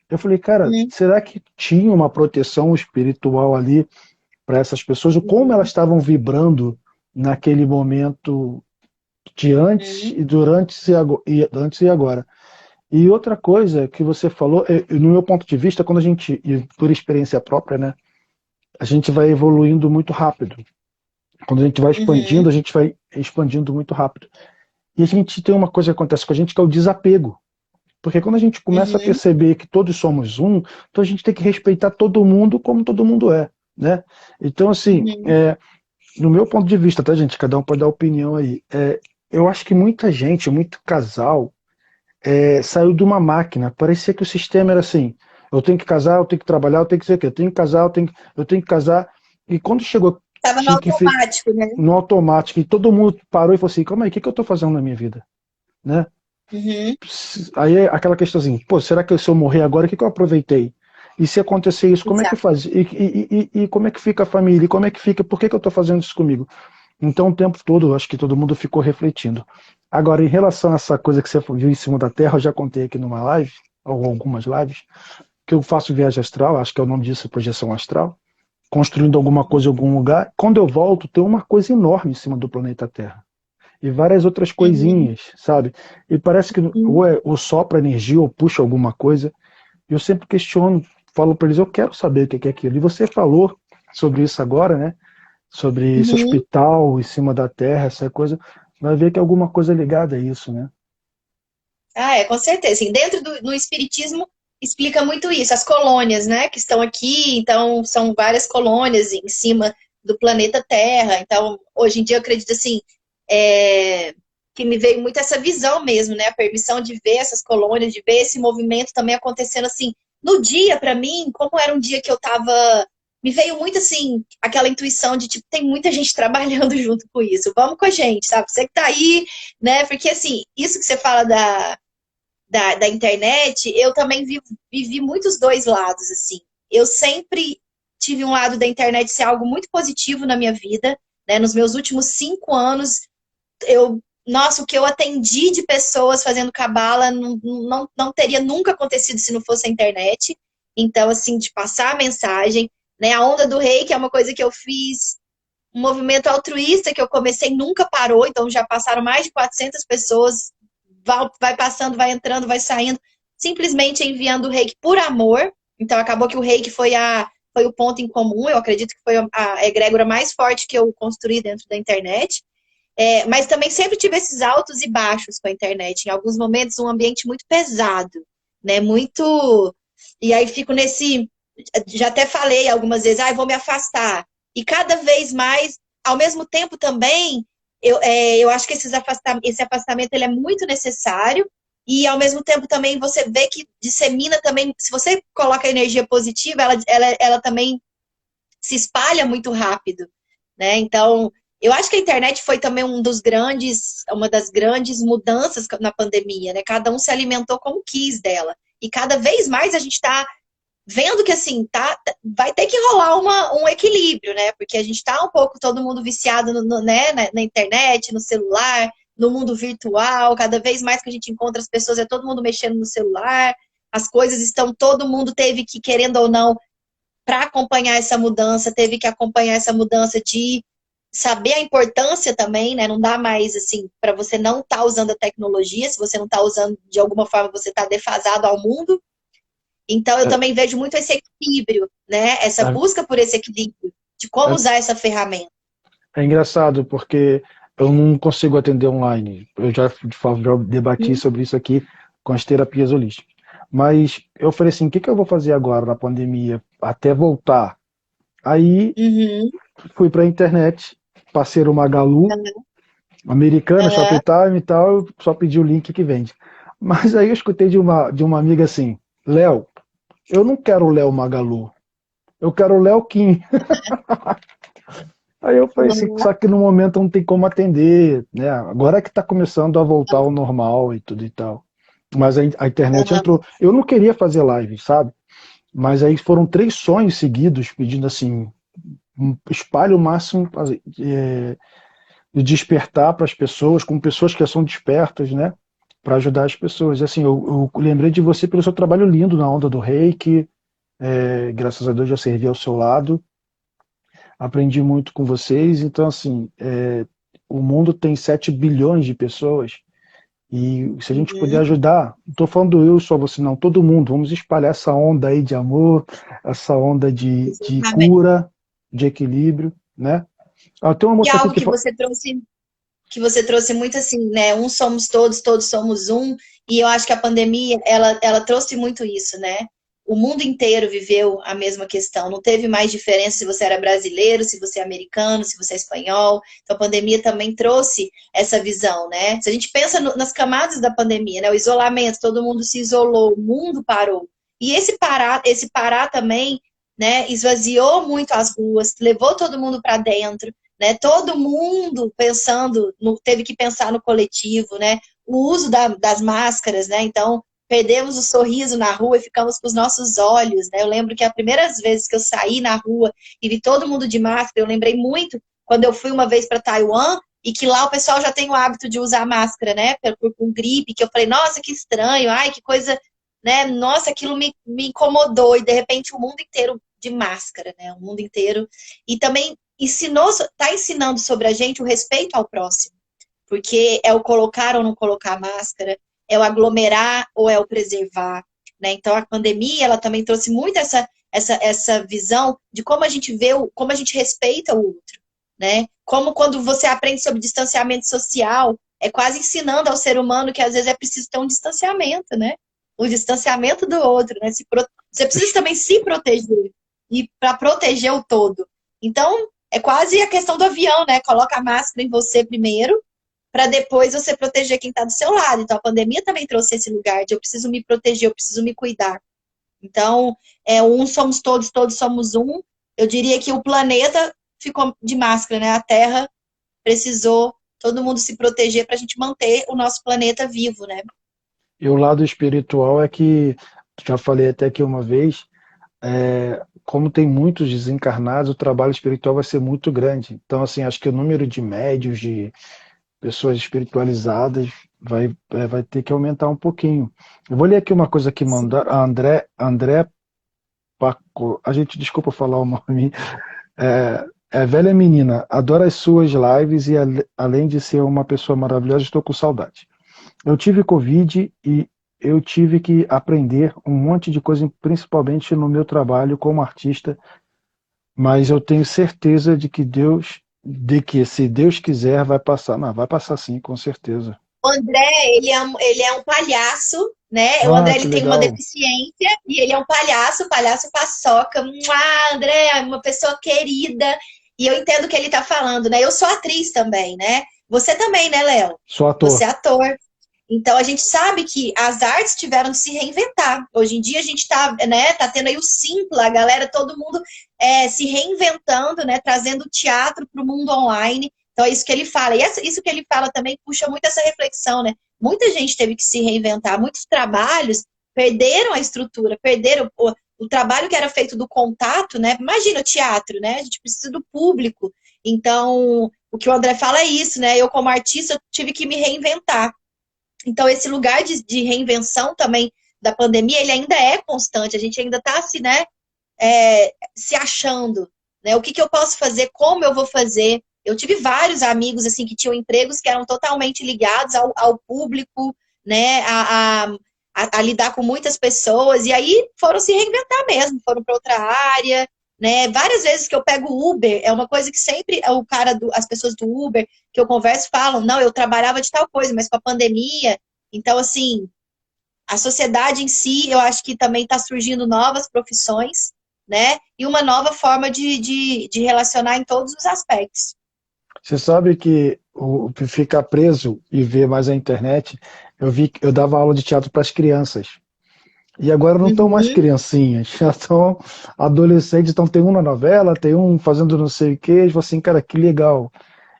Speaker 1: eu falei, cara,
Speaker 2: Uhum.
Speaker 1: será que tinha uma proteção espiritual ali para essas pessoas? Como elas estavam vibrando naquele momento de antes
Speaker 2: Uhum.
Speaker 1: e durante antes e agora? E outra coisa que você falou, no meu ponto de vista, quando a gente, e por experiência própria, né, a gente vai evoluindo muito rápido. Quando a gente vai expandindo,
Speaker 2: Uhum.
Speaker 1: a gente vai expandindo muito rápido. E a gente tem uma coisa que acontece com a gente que é o desapego. Porque quando a gente começa a
Speaker 2: Uhum.
Speaker 1: perceber que todos somos um, então a gente tem que respeitar todo mundo como todo mundo é, né? Então, assim,
Speaker 2: Uhum.
Speaker 1: no meu ponto de vista, tá, gente? Cada um pode dar opinião aí. Eu acho que muita gente, muito casal, saiu de uma máquina. Parecia que o sistema era assim: eu tenho que casar, eu tenho que trabalhar, eu tenho que ser o quê? Eu tenho que casar, eu tenho que casar. E quando chegou,
Speaker 2: Tava no
Speaker 1: tinha que ficar
Speaker 2: automático, né?
Speaker 1: no automático, e todo mundo parou e falou assim: calma aí, o que, que eu estou fazendo na minha vida? Né?
Speaker 2: Uhum.
Speaker 1: Aí é aquela questão assim: pô, será que se eu morrer agora, o que, que eu aproveitei? E se acontecer isso, como é que
Speaker 2: Exato.
Speaker 1: faz? E como é que fica a família? E como é que fica? Por que, que eu estou fazendo isso comigo? Então, o tempo todo, eu acho que todo mundo ficou refletindo. Agora, em relação a essa coisa que você viu em cima da Terra, eu já contei aqui numa live, ou algumas lives, que eu faço viagem astral, acho que é o nome disso, projeção astral, construindo alguma coisa em algum lugar. Quando eu volto, tem uma coisa enorme em cima do planeta Terra. E várias outras
Speaker 2: Uhum.
Speaker 1: coisinhas, sabe? E parece que
Speaker 2: Uhum.
Speaker 1: ou sopra energia ou puxa alguma coisa. E eu sempre questiono, falo para eles, eu quero saber o que é aquilo. E você falou sobre isso agora, né? Sobre esse
Speaker 2: Uhum.
Speaker 1: hospital em cima da terra, essa coisa, vai ver que é alguma coisa ligada a isso, né?
Speaker 2: Ah, com certeza. Assim, dentro do espiritismo explica muito isso. As colônias, né, que estão aqui, então são várias colônias em cima do planeta Terra. Então, hoje em dia eu acredito assim, que me veio muito essa visão mesmo, né, a permissão de ver essas colônias, de ver esse movimento também acontecendo assim. No dia, para mim, como era um dia que eu tava, me veio muito assim aquela intuição de tipo, tem muita gente trabalhando junto com isso. Vamos com a gente, sabe? Você que tá aí, né? Porque assim, isso que você fala da internet, eu também vivi muitos dois lados, assim. Eu sempre tive um lado da internet ser algo muito positivo na minha vida, né? Nos meus últimos 5 anos, nossa, o que eu atendi de pessoas fazendo cabala não teria nunca acontecido se não fosse a internet. Então, assim, de passar a mensagem, né? A onda do rei, que é uma coisa que eu fiz, um movimento altruísta que eu comecei nunca parou, então já passaram mais de 400 pessoas, vai passando, vai entrando, vai saindo, simplesmente enviando o reiki por amor. Então acabou que o reiki foi o ponto em comum, eu acredito que foi a egrégora mais forte que eu construí dentro da internet. Mas também sempre tive esses altos e baixos com a internet. Em alguns momentos, um ambiente muito pesado, né? Muito. E aí fico nesse. Já até falei algumas vezes, vou me afastar. E cada vez mais, ao mesmo tempo também, eu acho que esse afastamento ele é muito necessário. E ao mesmo tempo também você vê que dissemina também, se você coloca energia positiva, ela também se espalha muito rápido, né? Então, eu acho que a internet foi também uma das grandes mudanças na pandemia, né? Cada um se alimentou como quis dela. E cada vez mais a gente está vendo que assim, vai ter que rolar um equilíbrio, né? Porque a gente está um pouco todo mundo viciado né, na internet, no celular, no mundo virtual, cada vez mais que a gente encontra as pessoas, é todo mundo mexendo no celular, as coisas estão, todo mundo teve que, querendo ou não, para acompanhar essa mudança, teve que acompanhar essa mudança de saber a importância também, né? Não dá mais assim para você não estar usando a tecnologia, se você não está usando de alguma forma, você está defasado ao mundo. Então eu
Speaker 1: É,
Speaker 2: também vejo muito esse equilíbrio, né? Essa
Speaker 1: é,
Speaker 2: busca por esse equilíbrio de como
Speaker 1: é-
Speaker 2: usar essa ferramenta.
Speaker 1: é engraçado porque eu não consigo atender online. Eu já, de fato, já debati sobre isso aqui com as terapias holísticas. Mas eu falei assim, o que, que eu vou fazer agora na pandemia até voltar? Aí
Speaker 2: Uhum,
Speaker 1: fui para a internet, parceiro Magalu, americana,
Speaker 2: uhum.
Speaker 1: Shoptime e tal, eu só pedi o link que vende. Mas aí eu escutei de uma amiga assim, Léo, eu não quero o Léo Magalu, eu quero o Léo Kim. Aí eu falei assim,
Speaker 2: Uhum.
Speaker 1: só que no momento não tem como atender, né? Agora é que está começando a voltar ao normal e tudo e tal. Mas a internet entrou. Eu não queria fazer live, sabe? Mas aí foram 3 sonhos seguidos pedindo assim, espalhe o máximo de despertar para as pessoas, com pessoas que são despertas, né? Para ajudar as pessoas. Assim, eu lembrei de você pelo seu trabalho lindo na onda do Reiki. Graças a Deus já servi ao seu lado. Aprendi muito com vocês. Então, assim, o mundo tem 7 bilhões de pessoas. E se a gente puder
Speaker 2: Uhum,
Speaker 1: ajudar, não estou falando eu, só você não, todo mundo, vamos espalhar essa onda aí de amor, essa onda de
Speaker 2: exatamente.
Speaker 1: cura, de equilíbrio, né? Tem uma
Speaker 2: E
Speaker 1: moça aqui
Speaker 2: algo
Speaker 1: que fala,
Speaker 2: que você trouxe muito assim, né? Um somos todos, todos somos um. E eu acho que a pandemia, ela trouxe muito isso, né? O mundo inteiro viveu a mesma questão. Não teve mais diferença se você era brasileiro, se você é americano, se você é espanhol. Então a pandemia também trouxe essa visão, né? Se a gente pensa nas camadas da pandemia, né? O isolamento, todo mundo se isolou, o mundo parou. E esse parar também, né? Esvaziou muito as ruas, levou todo mundo para dentro, né? Todo mundo pensando, teve que pensar no coletivo, né? O uso das máscaras, né? Então, perdemos o sorriso na rua e ficamos com os nossos olhos, né? Eu lembro que as primeiras vezes que eu saí na rua e vi todo mundo de máscara, eu lembrei muito quando eu fui uma vez para Taiwan e que lá o pessoal já tem o hábito de usar máscara, né? Com gripe, que eu falei, nossa, que estranho, ai, que coisa, né? Nossa, aquilo me incomodou e de repente o mundo inteiro de máscara, né? O mundo inteiro. E também está ensinando sobre a gente o respeito ao próximo, porque é o colocar ou não colocar máscara, é o aglomerar ou é o preservar, né? Então a pandemia ela também trouxe muito essa visão de como a gente vê, como a gente respeita o outro, né? Como quando você aprende sobre distanciamento social, é quase ensinando ao ser humano que às vezes é preciso ter um distanciamento, né? O distanciamento do outro, né? Você precisa também se proteger e para proteger o todo. Então, é quase a questão do avião, né? Coloca a máscara em você primeiro, para depois você proteger quem está do seu lado. Então, a pandemia também trouxe esse lugar de eu preciso me proteger, eu preciso me cuidar. Então, um somos todos, todos somos um. Eu diria que o planeta ficou de máscara, né? A Terra precisou todo mundo se proteger para a gente manter o nosso planeta vivo, né?
Speaker 1: e o lado espiritual é que, já falei até aqui uma vez, como tem muitos desencarnados, o trabalho espiritual vai ser muito grande. Então, assim, acho que o número de médios, de pessoas espiritualizadas, vai ter que aumentar um pouquinho. Eu vou ler aqui uma coisa que mandaram, a André Paco, a gente, desculpa falar o nome, velha menina, adoro as suas lives e além de ser uma pessoa maravilhosa, estou com saudade. Eu tive Covid e eu tive que aprender um monte de coisa, principalmente no meu trabalho como artista, mas eu tenho certeza de que se Deus quiser, vai passar. Não, vai passar sim, com certeza.
Speaker 2: O André, ele é um palhaço, né? O
Speaker 1: Ah,
Speaker 2: André,
Speaker 1: que
Speaker 2: ele tem uma
Speaker 1: legal.
Speaker 2: deficiência e ele é um palhaço, palhaço paçoca. André, uma pessoa querida. E eu entendo o que ele tá falando, né? Eu sou atriz também, né? Você também, né, Léo?
Speaker 1: Sou
Speaker 2: Você é
Speaker 1: ator.
Speaker 2: ator. Então a gente sabe que as artes tiveram de se reinventar. Hoje em dia a gente tá, né, tá tendo aí o Simpla, a galera, todo mundo se reinventando, né, trazendo o teatro para o mundo online. Então é isso que ele fala. E isso que ele fala também puxa muito essa reflexão, né? Muita gente teve que se reinventar, muitos trabalhos perderam a estrutura, perderam o trabalho que era feito do contato, né? Imagina o teatro, né? A gente precisa do público. Então, o que o André fala é isso, né? Eu, como artista, eu tive que me reinventar. Então, esse lugar de reinvenção também da pandemia, ele ainda é constante, a gente ainda está assim, né, se achando, né, o que eu posso fazer, como eu vou fazer. Eu tive vários amigos, assim, que tinham empregos que eram totalmente ligados ao público, né, a lidar com muitas pessoas, e aí foram se reinventar mesmo, foram para outra área, né, várias vezes que eu pego Uber, é uma coisa que sempre as pessoas do Uber que eu converso falam, não, eu trabalhava de tal coisa, mas com a pandemia, então, assim, a sociedade em si, eu acho que também está surgindo novas profissões, né? E uma nova forma de relacionar em todos os aspectos.
Speaker 1: Você sabe que ficar preso e ver mais a internet, eu dava aula de teatro para as crianças. E agora não estão mais
Speaker 2: Uhum.
Speaker 1: criancinhas, já estão adolescentes, então tem um na novela, tem um fazendo não sei o quê, e eu falo assim, cara, que legal.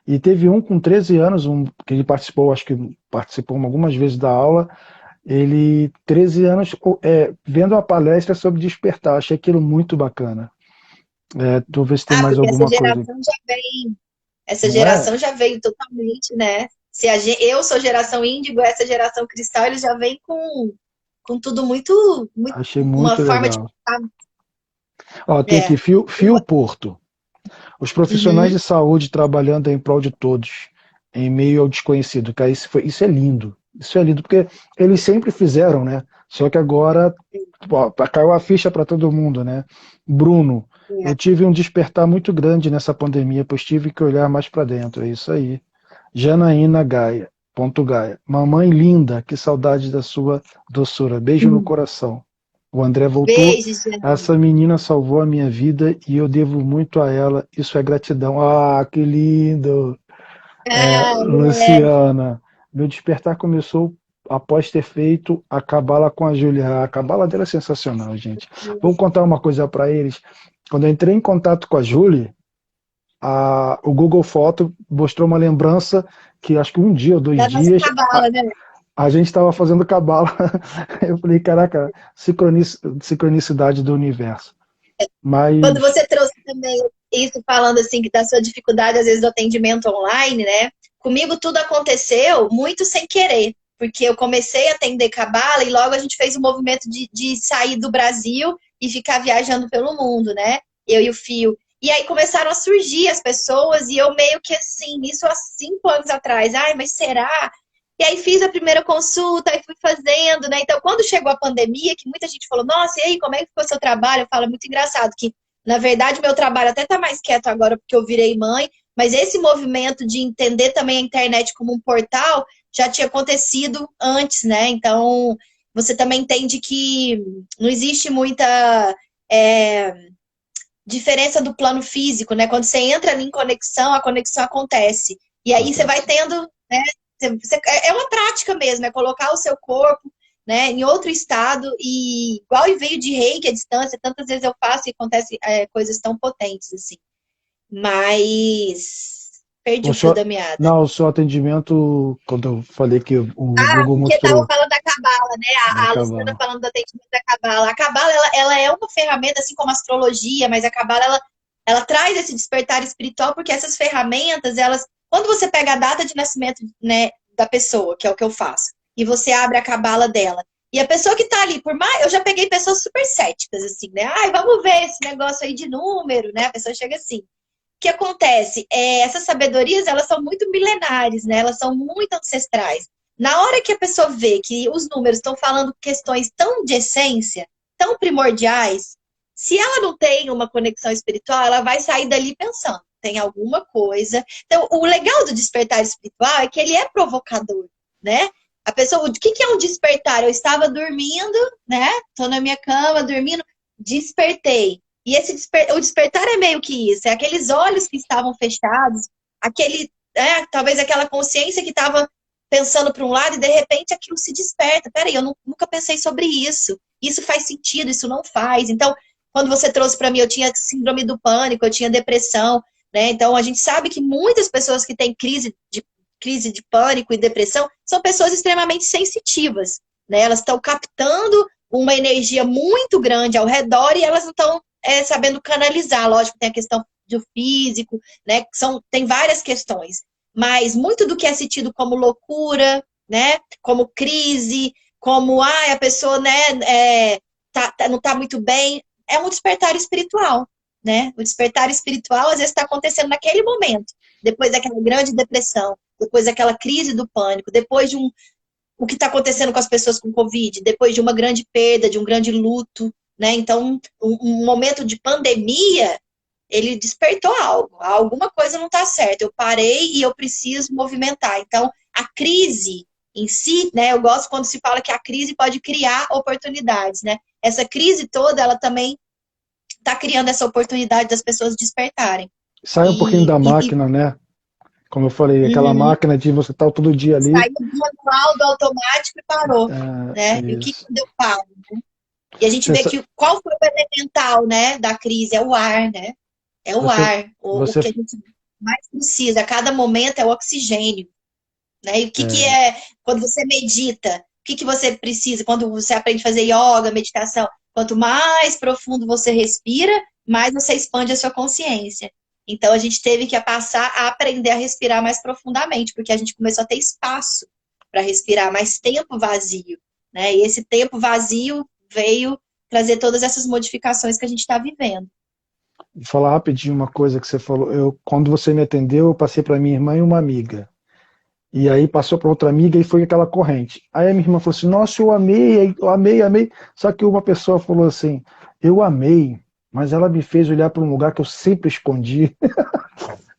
Speaker 1: E teve um com 13 anos, que ele participou, acho que participou algumas vezes da aula, ele, 13 anos, vendo a palestra sobre despertar, achei aquilo muito bacana.
Speaker 3: Tu vê se tem
Speaker 2: Ah,
Speaker 3: mais
Speaker 2: porque
Speaker 3: alguma coisa.
Speaker 2: essa
Speaker 3: Não é?
Speaker 2: geração já veio totalmente, né? Se eu sou geração índigo, essa geração cristal, eles já vêm com tudo muito,
Speaker 3: Achei
Speaker 2: uma
Speaker 3: muito
Speaker 2: forma de
Speaker 3: legal.
Speaker 2: pensar.
Speaker 3: Ó, tem aqui
Speaker 2: É.
Speaker 3: Fio Porto. Os profissionais
Speaker 2: Uhum.
Speaker 3: de saúde trabalhando em prol de todos, em meio ao desconhecido. Cara, isso é lindo. Isso é lindo, porque eles sempre fizeram, né? Só que agora pô, caiu a ficha para todo mundo, né? Bruno, eu
Speaker 2: É.
Speaker 3: tive um despertar muito grande nessa pandemia, pois tive que olhar mais para dentro. É isso aí. Janaína Gaia, ponto Gaia. Mamãe linda, que saudade da sua doçura. Beijo no coração. O André voltou.
Speaker 2: Beijos, Jean.
Speaker 3: Essa menina salvou a minha vida e eu devo muito a ela. Isso é gratidão. Ah, que lindo!
Speaker 2: Ah, é.
Speaker 3: Luciana, meu despertar começou após ter feito a cabala com a Júlia. A cabala dela é sensacional, gente. Vou contar uma coisa para eles. Quando eu entrei em contato com a Júlia, o Google Foto mostrou uma lembrança que acho que um dia ou dois
Speaker 2: Da nossa
Speaker 3: dias
Speaker 2: cabala, né?
Speaker 3: a gente estava fazendo cabala. Eu falei, caraca, sincronicidade do universo.
Speaker 2: Quando
Speaker 3: Mas
Speaker 2: você trouxe também isso, falando assim, que da sua dificuldade, às vezes, do atendimento online, né? Comigo tudo aconteceu muito sem querer, porque eu comecei a atender cabala e logo a gente fez o movimento de sair do Brasil e ficar viajando pelo mundo, né? Eu e o Fio. E aí começaram a surgir as pessoas e eu meio que assim, isso há 5 anos atrás. Ai, mas será? E aí fiz a primeira consulta e fui fazendo, né? Então, quando chegou a pandemia, que muita gente falou, nossa, e aí, como é que ficou seu trabalho? Eu falo, é muito engraçado, que, na verdade, o meu trabalho até tá mais quieto agora porque eu virei mãe, mas esse movimento de entender também a internet como um portal já tinha acontecido antes, né? Então, você também entende que não existe muita diferença do plano físico, né? Quando você entra em conexão, a conexão acontece. E aí você vai
Speaker 3: acontece.
Speaker 2: tendo, né? É uma prática mesmo, é colocar o seu corpo, né, em outro estado e igual veio de reiki à distância, tantas vezes eu faço e acontece coisas tão potentes assim. Mas perdi
Speaker 3: O
Speaker 2: o fio
Speaker 3: seu,
Speaker 2: da meada.
Speaker 3: não, o seu atendimento, quando eu falei que o
Speaker 2: Ah,
Speaker 3: Google
Speaker 2: porque estava
Speaker 3: mostrou,
Speaker 2: falando da cabala, né? A Luciana
Speaker 3: acabava.
Speaker 2: falando do atendimento da cabala. A cabala, ela é uma ferramenta, assim como a astrologia, mas a cabala, ela traz esse despertar espiritual, porque essas ferramentas, elas, quando você pega a data de nascimento, né, da pessoa, que é o que eu faço, e você abre a cabala dela, e a pessoa que tá ali, por mais, eu já peguei pessoas super céticas, assim, né? Ai, vamos ver esse negócio aí de número, né? A pessoa chega assim. O que acontece? Essas sabedorias, elas são muito milenares, né? Elas são muito ancestrais. Na hora que a pessoa vê que os números estão falando questões tão de essência, tão primordiais, se ela não tem uma conexão espiritual, ela vai sair dali pensando, tem alguma coisa. Então, o legal do despertar espiritual é que ele é provocador, né? A pessoa, o que é um despertar? Eu estava dormindo, né? Estou na minha cama, dormindo, despertei. E o despertar é meio que isso, é aqueles olhos que estavam fechados, talvez aquela consciência que estava pensando para um lado e de repente aquilo se desperta. Peraí, eu nunca pensei sobre isso. Isso faz sentido, isso não faz. Então, quando você trouxe para mim, eu tinha síndrome do pânico, eu tinha depressão, né? Então, a gente sabe que muitas pessoas que têm crise de pânico e depressão são pessoas extremamente sensitivas, né? Elas estão captando uma energia muito grande ao redor e elas não estão sabendo canalizar. Lógico, tem a questão do físico, né? Tem várias questões. Mas muito do que é sentido como loucura, né? Como crise, como a pessoa, né, não está muito bem, é um despertar espiritual, né? O despertar espiritual às vezes está acontecendo naquele momento, depois daquela grande depressão, depois daquela crise do pânico, depois de o que está acontecendo com as pessoas com Covid, depois de uma grande perda, de um grande luto, né? Então, um momento de pandemia, ele despertou algo. Alguma coisa não está certa. Eu parei e eu preciso movimentar. Então, a crise em si, né? Eu gosto quando se fala que a crise pode criar oportunidades, né? Essa crise toda, ela também está criando essa oportunidade das pessoas despertarem.
Speaker 3: Sai um pouquinho
Speaker 2: E,
Speaker 3: da
Speaker 2: e, e
Speaker 3: máquina, né? Como eu falei, aquela
Speaker 2: uhum,
Speaker 3: máquina de você estar todo dia ali.
Speaker 2: saiu do manual, do automático e parou,
Speaker 3: É
Speaker 2: né? E o que
Speaker 3: isso.
Speaker 2: quando eu paro? E a gente vê
Speaker 3: Você,
Speaker 2: que qual foi o elemental, né, da crise? É o ar, né? É o
Speaker 3: você,
Speaker 2: ar. O
Speaker 3: você
Speaker 2: que a gente mais precisa a cada momento é o oxigênio, né? E o que que
Speaker 3: é,
Speaker 2: é quando você medita? O que que você precisa quando você aprende a fazer yoga, meditação? Quanto mais profundo você respira, mais você expande a sua consciência. Então, a gente teve que passar a aprender a respirar mais profundamente, porque a gente começou a ter espaço para respirar, mais tempo vazio, né? E esse tempo vazio veio trazer todas essas modificações que a gente está vivendo.
Speaker 3: Vou falar rapidinho uma coisa que você falou. Quando você me atendeu, eu passei para minha irmã e uma amiga. E aí passou para outra amiga e foi aquela corrente. Aí a minha irmã falou assim, nossa, eu amei, eu amei, amei. Só que uma pessoa falou assim, eu amei, mas ela me fez olhar para um lugar que eu sempre escondi.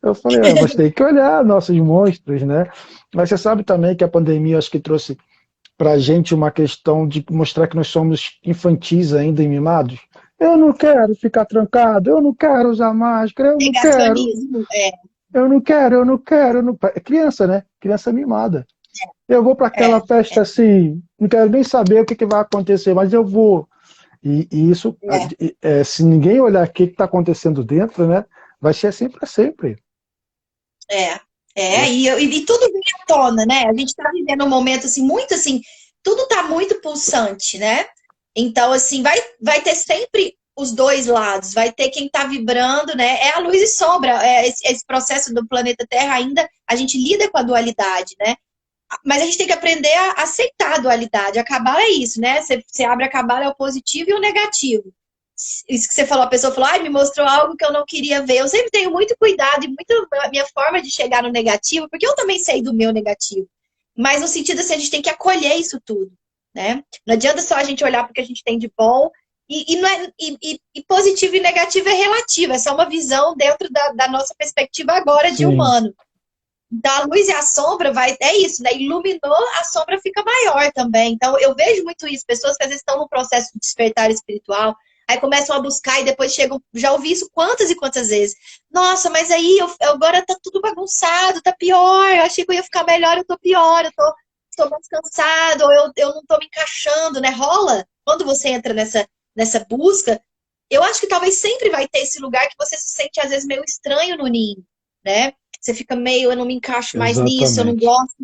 Speaker 3: Eu falei, mas tem que olhar nossos monstros, né? Mas você sabe também que a pandemia acho que trouxe para a gente uma questão de mostrar que nós somos infantis ainda e mimados. Eu não quero ficar trancado, eu não quero usar máscara, eu não quero,
Speaker 2: Negacionismo,
Speaker 3: eu não quero, eu não quero. Eu não... É criança, né? Criança mimada. Eu vou para aquela festa assim, não quero nem saber o que vai acontecer, mas eu vou. E isso, se ninguém olhar o que está acontecendo dentro, né, vai ser assim para sempre.
Speaker 2: E tudo vem à tona, né? A gente está vivendo um momento assim, muito assim, tudo está muito pulsante, né? Então, assim, vai ter sempre os dois lados, vai ter quem está vibrando, né? É a luz e sombra, esse processo do planeta Terra ainda, a gente lida com a dualidade, né? Mas a gente tem que aprender a aceitar a dualidade. A Cabala é isso, né? Você abre a Cabala, é o positivo e o negativo. Isso que você falou, a pessoa falou, me mostrou algo que eu não queria ver. Eu sempre tenho muito cuidado e muito a minha forma de chegar no negativo, porque eu também sei do meu negativo. Mas no sentido assim, a gente tem que acolher isso tudo, né? Não adianta só a gente olhar porque a gente tem de bom. E positivo e negativo é relativo, é só uma visão dentro da nossa perspectiva agora de humano. Da luz e a sombra é isso, né? Iluminou, a sombra fica maior também. Então, eu vejo muito isso. Pessoas que às vezes estão no processo de despertar espiritual, aí começam a buscar e depois chegam. Já ouvi isso quantas e quantas vezes. Nossa, mas aí agora tá tudo bagunçado, tá pior. Eu achei que eu ia ficar melhor, eu tô pior, tô mais cansado, ou eu não tô me encaixando, né? Rola quando você entra nessa busca. Eu acho que talvez sempre vai ter esse lugar que você se sente, às vezes, meio estranho no ninho, né? Você fica meio, eu não me encaixo mais nisso, eu não gosto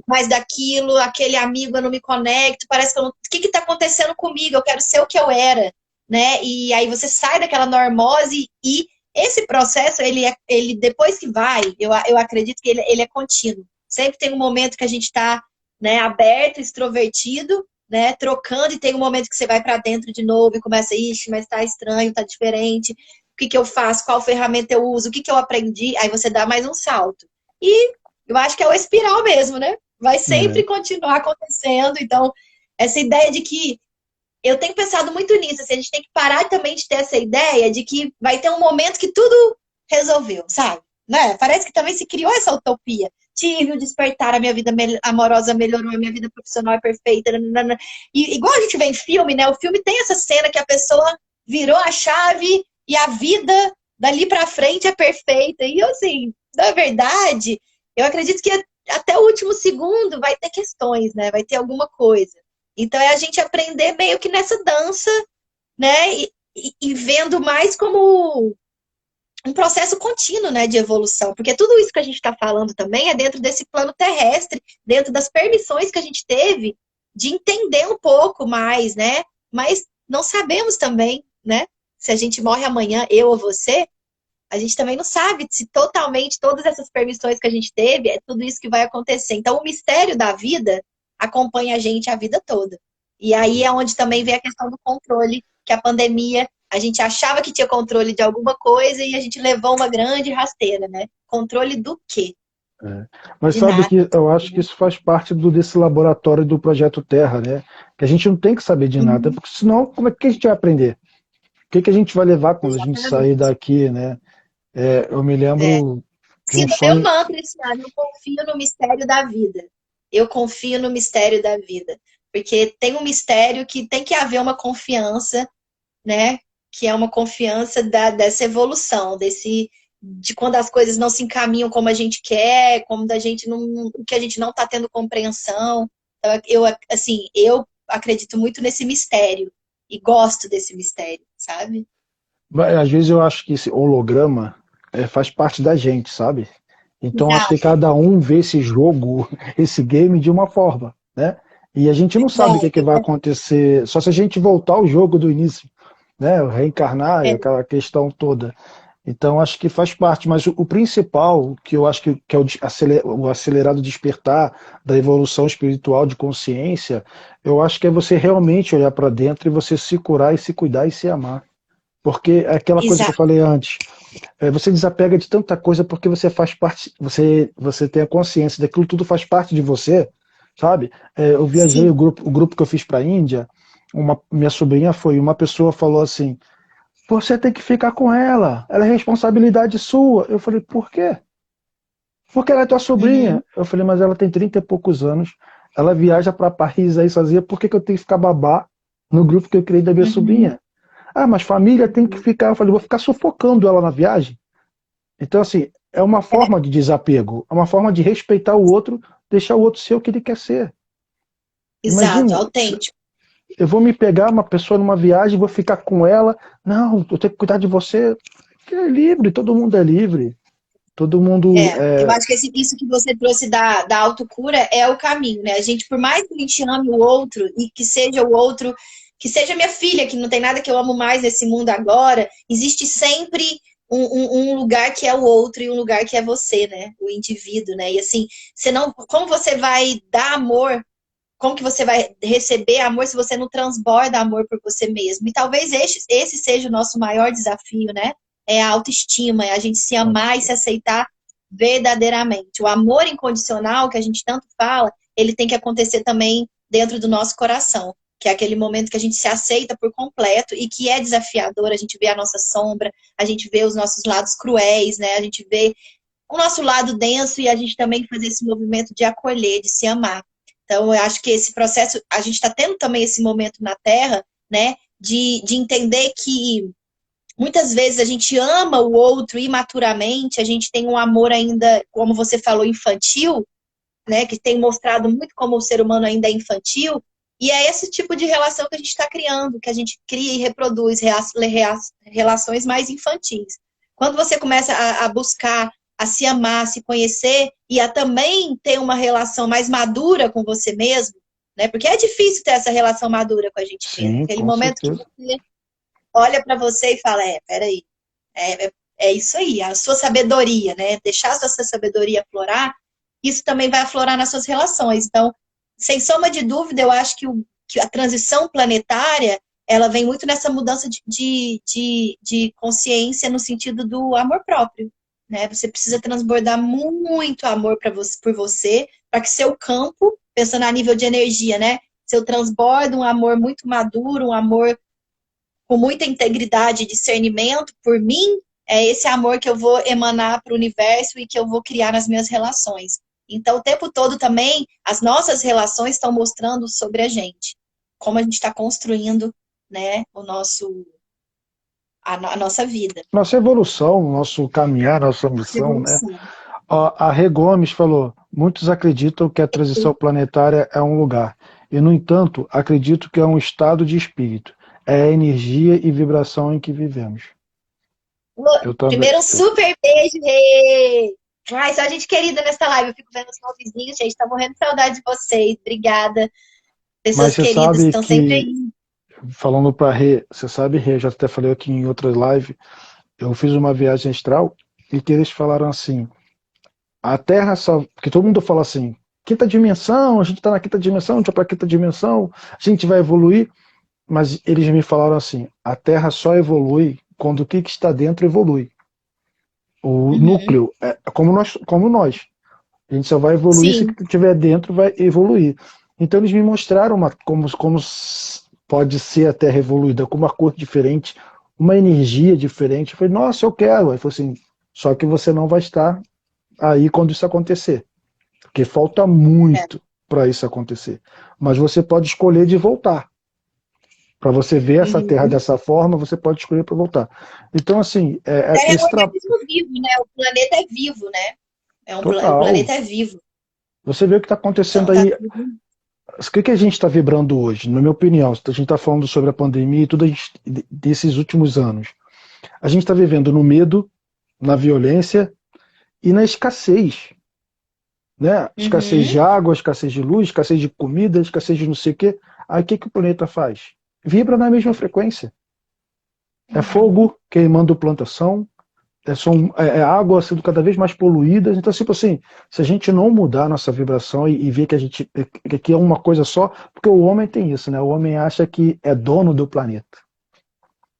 Speaker 2: mais daquilo, aquele amigo, eu não me conecto, parece que eu não... O que está acontecendo comigo? Eu quero ser o que eu era, né? E aí você sai daquela normose e esse processo, ele depois que vai, eu acredito que ele é contínuo. Sempre tem um momento que a gente está, né, aberto, extrovertido, né, trocando, e tem um momento que você vai para dentro de novo e começa, ixi, mas tá estranho, tá diferente. O que eu faço, qual ferramenta eu uso, o que eu aprendi, aí você dá mais um salto. E eu acho que é o espiral mesmo, né? Vai sempre continuar acontecendo. Então, essa ideia de que eu tenho pensado muito nisso, assim, a gente tem que parar também de ter essa ideia de que vai ter um momento que tudo resolveu, sabe? Né? Parece que também se criou essa utopia. Tive o despertar, a minha vida amorosa melhorou, a minha vida profissional é perfeita. E igual a gente vê em filme, né? O filme tem essa cena que a pessoa virou a chave e a vida dali pra frente é perfeita. E assim, na verdade, eu acredito que até o último segundo vai ter questões, né? Vai ter alguma coisa. Então é a gente aprender meio que nessa dança, né? E vendo mais como um processo contínuo, né, de evolução. Porque tudo isso que a gente está falando também é dentro desse plano terrestre, dentro das permissões que a gente teve de entender um pouco mais, né? Mas não sabemos também, né? Se a gente morre amanhã, eu ou você, a gente também não sabe se totalmente todas essas permissões que a gente teve, é tudo isso que vai acontecer. Então, o mistério da vida acompanha a gente a vida toda. E aí é onde também vem a questão do controle, que a pandemia, a gente achava que tinha controle de alguma coisa e a gente levou uma grande rasteira, né? Controle do quê?
Speaker 3: Mas
Speaker 2: De
Speaker 3: sabe
Speaker 2: nada.
Speaker 3: que eu acho que isso faz parte desse laboratório do Projeto Terra, né? Que a gente não tem que saber de nada, porque senão como é que a gente vai aprender? O que a gente vai levar quando a gente sair daqui, né? Eu me lembro de
Speaker 2: Sim,
Speaker 3: um
Speaker 2: no meu
Speaker 3: sonho...
Speaker 2: mantra esse ano, eu confio no mistério da vida. Eu confio no mistério da vida. Porque tem um mistério que tem que haver uma confiança, né? Que é uma confiança dessa evolução, de quando as coisas não se encaminham como a gente quer, como a gente não, que a gente não está tendo compreensão. Então, eu acredito muito nesse mistério e gosto desse mistério, sabe?
Speaker 3: Às vezes eu acho que esse holograma faz parte da gente, sabe? Então acho que
Speaker 2: Exato,
Speaker 3: cada um vê esse jogo, esse game de uma forma, né? E a gente não sabe o que vai acontecer, só se a gente voltar ao jogo do início. né? O reencarnar e
Speaker 2: É,
Speaker 3: aquela questão toda. Então, acho que faz parte, mas o principal, que eu acho que é o acelerado despertar da evolução espiritual de consciência, eu acho que é você realmente olhar para dentro e você se curar e se cuidar e se amar. Porque é aquela coisa que eu
Speaker 2: exato.
Speaker 3: falei antes, você desapega de tanta coisa porque você faz parte, você tem a consciência daquilo tudo faz parte de você, sabe? Eu viajei,
Speaker 2: Sim.
Speaker 3: o grupo que eu fiz para a Índia, minha sobrinha foi, uma pessoa falou assim, você tem que ficar com ela é responsabilidade sua. Eu falei, por quê? Porque ela é tua sobrinha.
Speaker 2: Uhum,
Speaker 3: Eu falei, mas ela tem 30 e poucos anos, ela viaja para Paris aí sozinha, por que que eu tenho que ficar babá no grupo que eu criei da minha
Speaker 2: uhum,
Speaker 3: sobrinha? Ah, mas família tem que
Speaker 2: uhum.
Speaker 3: ficar. Eu falei, vou ficar sufocando ela na viagem. Então, assim, é uma forma de desapego, é uma forma de respeitar o outro, deixar o outro ser o que ele quer ser.
Speaker 2: Exato,
Speaker 3: Imagine,
Speaker 2: autêntico.
Speaker 3: eu vou me pegar uma pessoa numa viagem, vou ficar com ela, não, eu tenho que cuidar de você, que é livre, todo mundo é livre, todo mundo
Speaker 2: Eu acho que isso que você trouxe da autocura é o caminho, né? A gente, por mais que a gente ame o outro e que seja o outro, que seja minha filha, que não tem nada que eu amo mais nesse mundo agora, existe sempre um lugar que é o outro e um lugar que é você, né? O indivíduo, né? E assim, você não, como você vai dar amor, como que você vai receber amor se você não transborda amor por você mesmo? E talvez esse seja o nosso maior desafio, né? É a autoestima, é a gente se amar e se aceitar verdadeiramente. O amor incondicional que a gente tanto fala, ele tem que acontecer também dentro do nosso coração, que é aquele momento que a gente se aceita por completo e que é desafiador, a gente vê a nossa sombra, a gente vê os nossos lados cruéis, né? A gente vê o nosso lado denso e a gente também fazer esse movimento de acolher, de se amar. Então, eu acho que esse processo, a gente está tendo também esse momento na Terra, né, de entender que muitas vezes a gente ama o outro imaturamente, a gente tem um amor ainda, como você falou, infantil, né, que tem mostrado muito como o ser humano ainda é infantil, e é esse tipo de relação que a gente está criando, que a gente cria e reproduz relações mais infantis. Quando você começa a buscar, a se amar, a se conhecer e a também ter uma relação mais madura com você mesmo, né? Porque é difícil ter essa relação madura com a gente mesmo.
Speaker 3: sim,
Speaker 2: Aquele
Speaker 3: com
Speaker 2: momento que
Speaker 3: certeza.
Speaker 2: você olha para você e fala, peraí, é isso aí, a sua sabedoria, né? Deixar a sua sabedoria aflorar, isso também vai aflorar nas suas relações. Então, sem sombra de dúvida, eu acho que a transição planetária, ela vem muito nessa mudança de consciência no sentido do amor próprio, né? Você precisa transbordar muito amor por você, para que seu campo, pensando a nível de energia, né? Seu transbordo, um amor muito maduro, um amor com muita integridade e discernimento por mim, é esse amor que eu vou emanar para o universo e que eu vou criar nas minhas relações. Então, o tempo todo também, as nossas relações estão mostrando sobre a gente, como a gente está construindo, né, a nossa vida.
Speaker 3: Nossa evolução, nosso caminhar, nossa missão, né?
Speaker 2: Evolução.
Speaker 3: A Rê Gomes falou: muitos acreditam que a transição planetária é um lugar. E, no entanto, acredito que é um estado de espírito. É a energia e vibração em que vivemos. Eu também.
Speaker 2: Primeiro, um super beijo, Rê! Ai, só gente querida nessa live. Eu fico vendo os novos vizinhos, gente. Tá morrendo de saudade de vocês. Obrigada.
Speaker 3: Mas
Speaker 2: Pessoas
Speaker 3: você
Speaker 2: queridas
Speaker 3: sabe
Speaker 2: estão sempre
Speaker 3: que,
Speaker 2: aí.
Speaker 3: falando para Rê, você sabe, Rê, eu já até falei aqui em outras lives, eu fiz uma viagem astral e que eles falaram assim: a Terra só. Porque todo mundo fala assim, quinta dimensão, a gente está na quinta dimensão, a gente vai para a quinta dimensão, a gente vai evoluir. Mas eles me falaram assim: a Terra só evolui quando o que está dentro evolui. O
Speaker 2: Uhum.
Speaker 3: núcleo é como nós, como nós. A gente só vai evoluir se o
Speaker 2: Sim,
Speaker 3: que estiver dentro vai evoluir. Então eles me mostraram como pode ser a Terra evoluída, com uma cor diferente, uma energia diferente. Eu falei, nossa, eu quero. Aí falou assim, só que você não vai estar aí quando isso acontecer. Porque falta
Speaker 2: é.
Speaker 3: muito para isso acontecer. Mas você pode escolher de voltar. Para você ver essa Terra
Speaker 2: Uhum.
Speaker 3: dessa forma, você pode escolher para voltar. Então, assim,
Speaker 2: Terra é um
Speaker 3: esse trabalho
Speaker 2: organismo vivo, né? O planeta é vivo, né? O
Speaker 3: total.
Speaker 2: planeta é vivo.
Speaker 3: Você vê o que está acontecendo
Speaker 2: Então tá
Speaker 3: aí.
Speaker 2: tudo.
Speaker 3: O que a gente está vibrando hoje, na minha opinião? A gente está falando sobre a pandemia e tudo desses últimos anos. A gente está vivendo no medo, na violência e na escassez. Né? Escassez
Speaker 2: Uhum.
Speaker 3: de água, escassez de luz, escassez de comida, escassez de não sei o quê. Aí o que o planeta faz? Vibra na mesma frequência. É fogo queimando plantação, é água sendo cada vez mais poluída. Então, tipo assim, se a gente não mudar a nossa vibração e ver que a gente que é uma coisa só, porque o homem tem isso, né? O homem acha que é dono do planeta.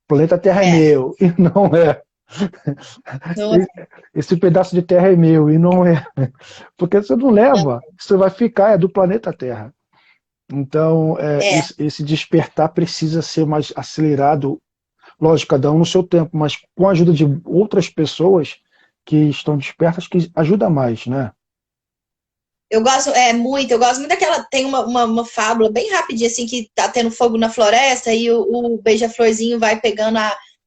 Speaker 3: O planeta Terra é
Speaker 2: É,
Speaker 3: meu, e não é.
Speaker 2: não é,
Speaker 3: Esse pedaço de terra é meu, e não é. Porque você não leva, você vai ficar, é do planeta Terra. Então,
Speaker 2: é.
Speaker 3: esse despertar precisa ser mais acelerado, lógico, cada um no seu tempo, mas com a ajuda de outras pessoas que estão despertas, que ajuda mais, né?
Speaker 2: Eu gosto muito daquela, tem uma fábula bem rapidinha, assim, que tá tendo fogo na floresta e o beija-florzinho vai pegando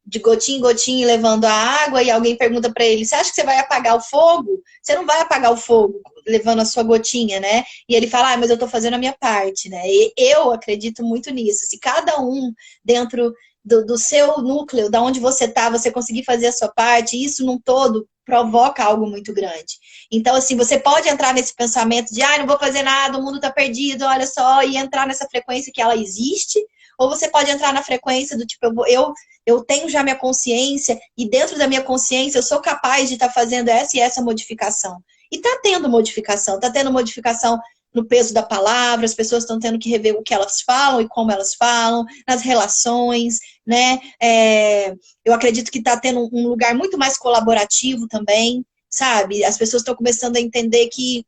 Speaker 2: de gotinha em gotinha e levando a água e alguém pergunta para ele, você acha que você vai apagar o fogo? Você não vai apagar o fogo levando a sua gotinha, né? E ele fala, mas eu tô fazendo a minha parte, né? E eu acredito muito nisso. Se cada um dentro do seu núcleo, da onde você tá, você conseguir fazer a sua parte, isso num todo provoca algo muito grande. Então, assim, você pode entrar nesse pensamento de, não vou fazer nada, o mundo tá perdido, olha só, e entrar nessa frequência que ela existe, ou você pode entrar na frequência do tipo, eu tenho já minha consciência, e dentro da minha consciência eu sou capaz de estar fazendo essa e essa modificação. E tá tendo modificação no peso da palavra, as pessoas estão tendo que rever o que elas falam e como elas falam, nas relações, né? Eu acredito que está tendo um lugar muito mais colaborativo também, sabe? As pessoas estão começando a entender que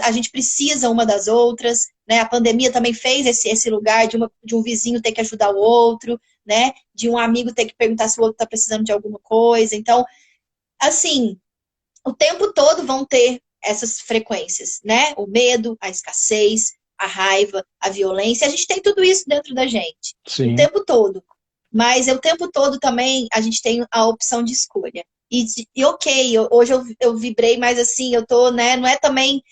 Speaker 2: a gente precisa uma das outras, né? A pandemia também fez esse lugar de um vizinho ter que ajudar o outro, né? De um amigo ter que perguntar se o outro está precisando de alguma coisa. Então, assim, o tempo todo vão ter essas frequências, né? O medo, a escassez, a raiva, a violência. A gente tem tudo isso dentro da gente, o
Speaker 3: Sim.
Speaker 2: tempo todo. Mas o tempo todo também a gente tem a opção de escolha. E ok, hoje eu vibrei, mas assim, eu tô, né? Não é também,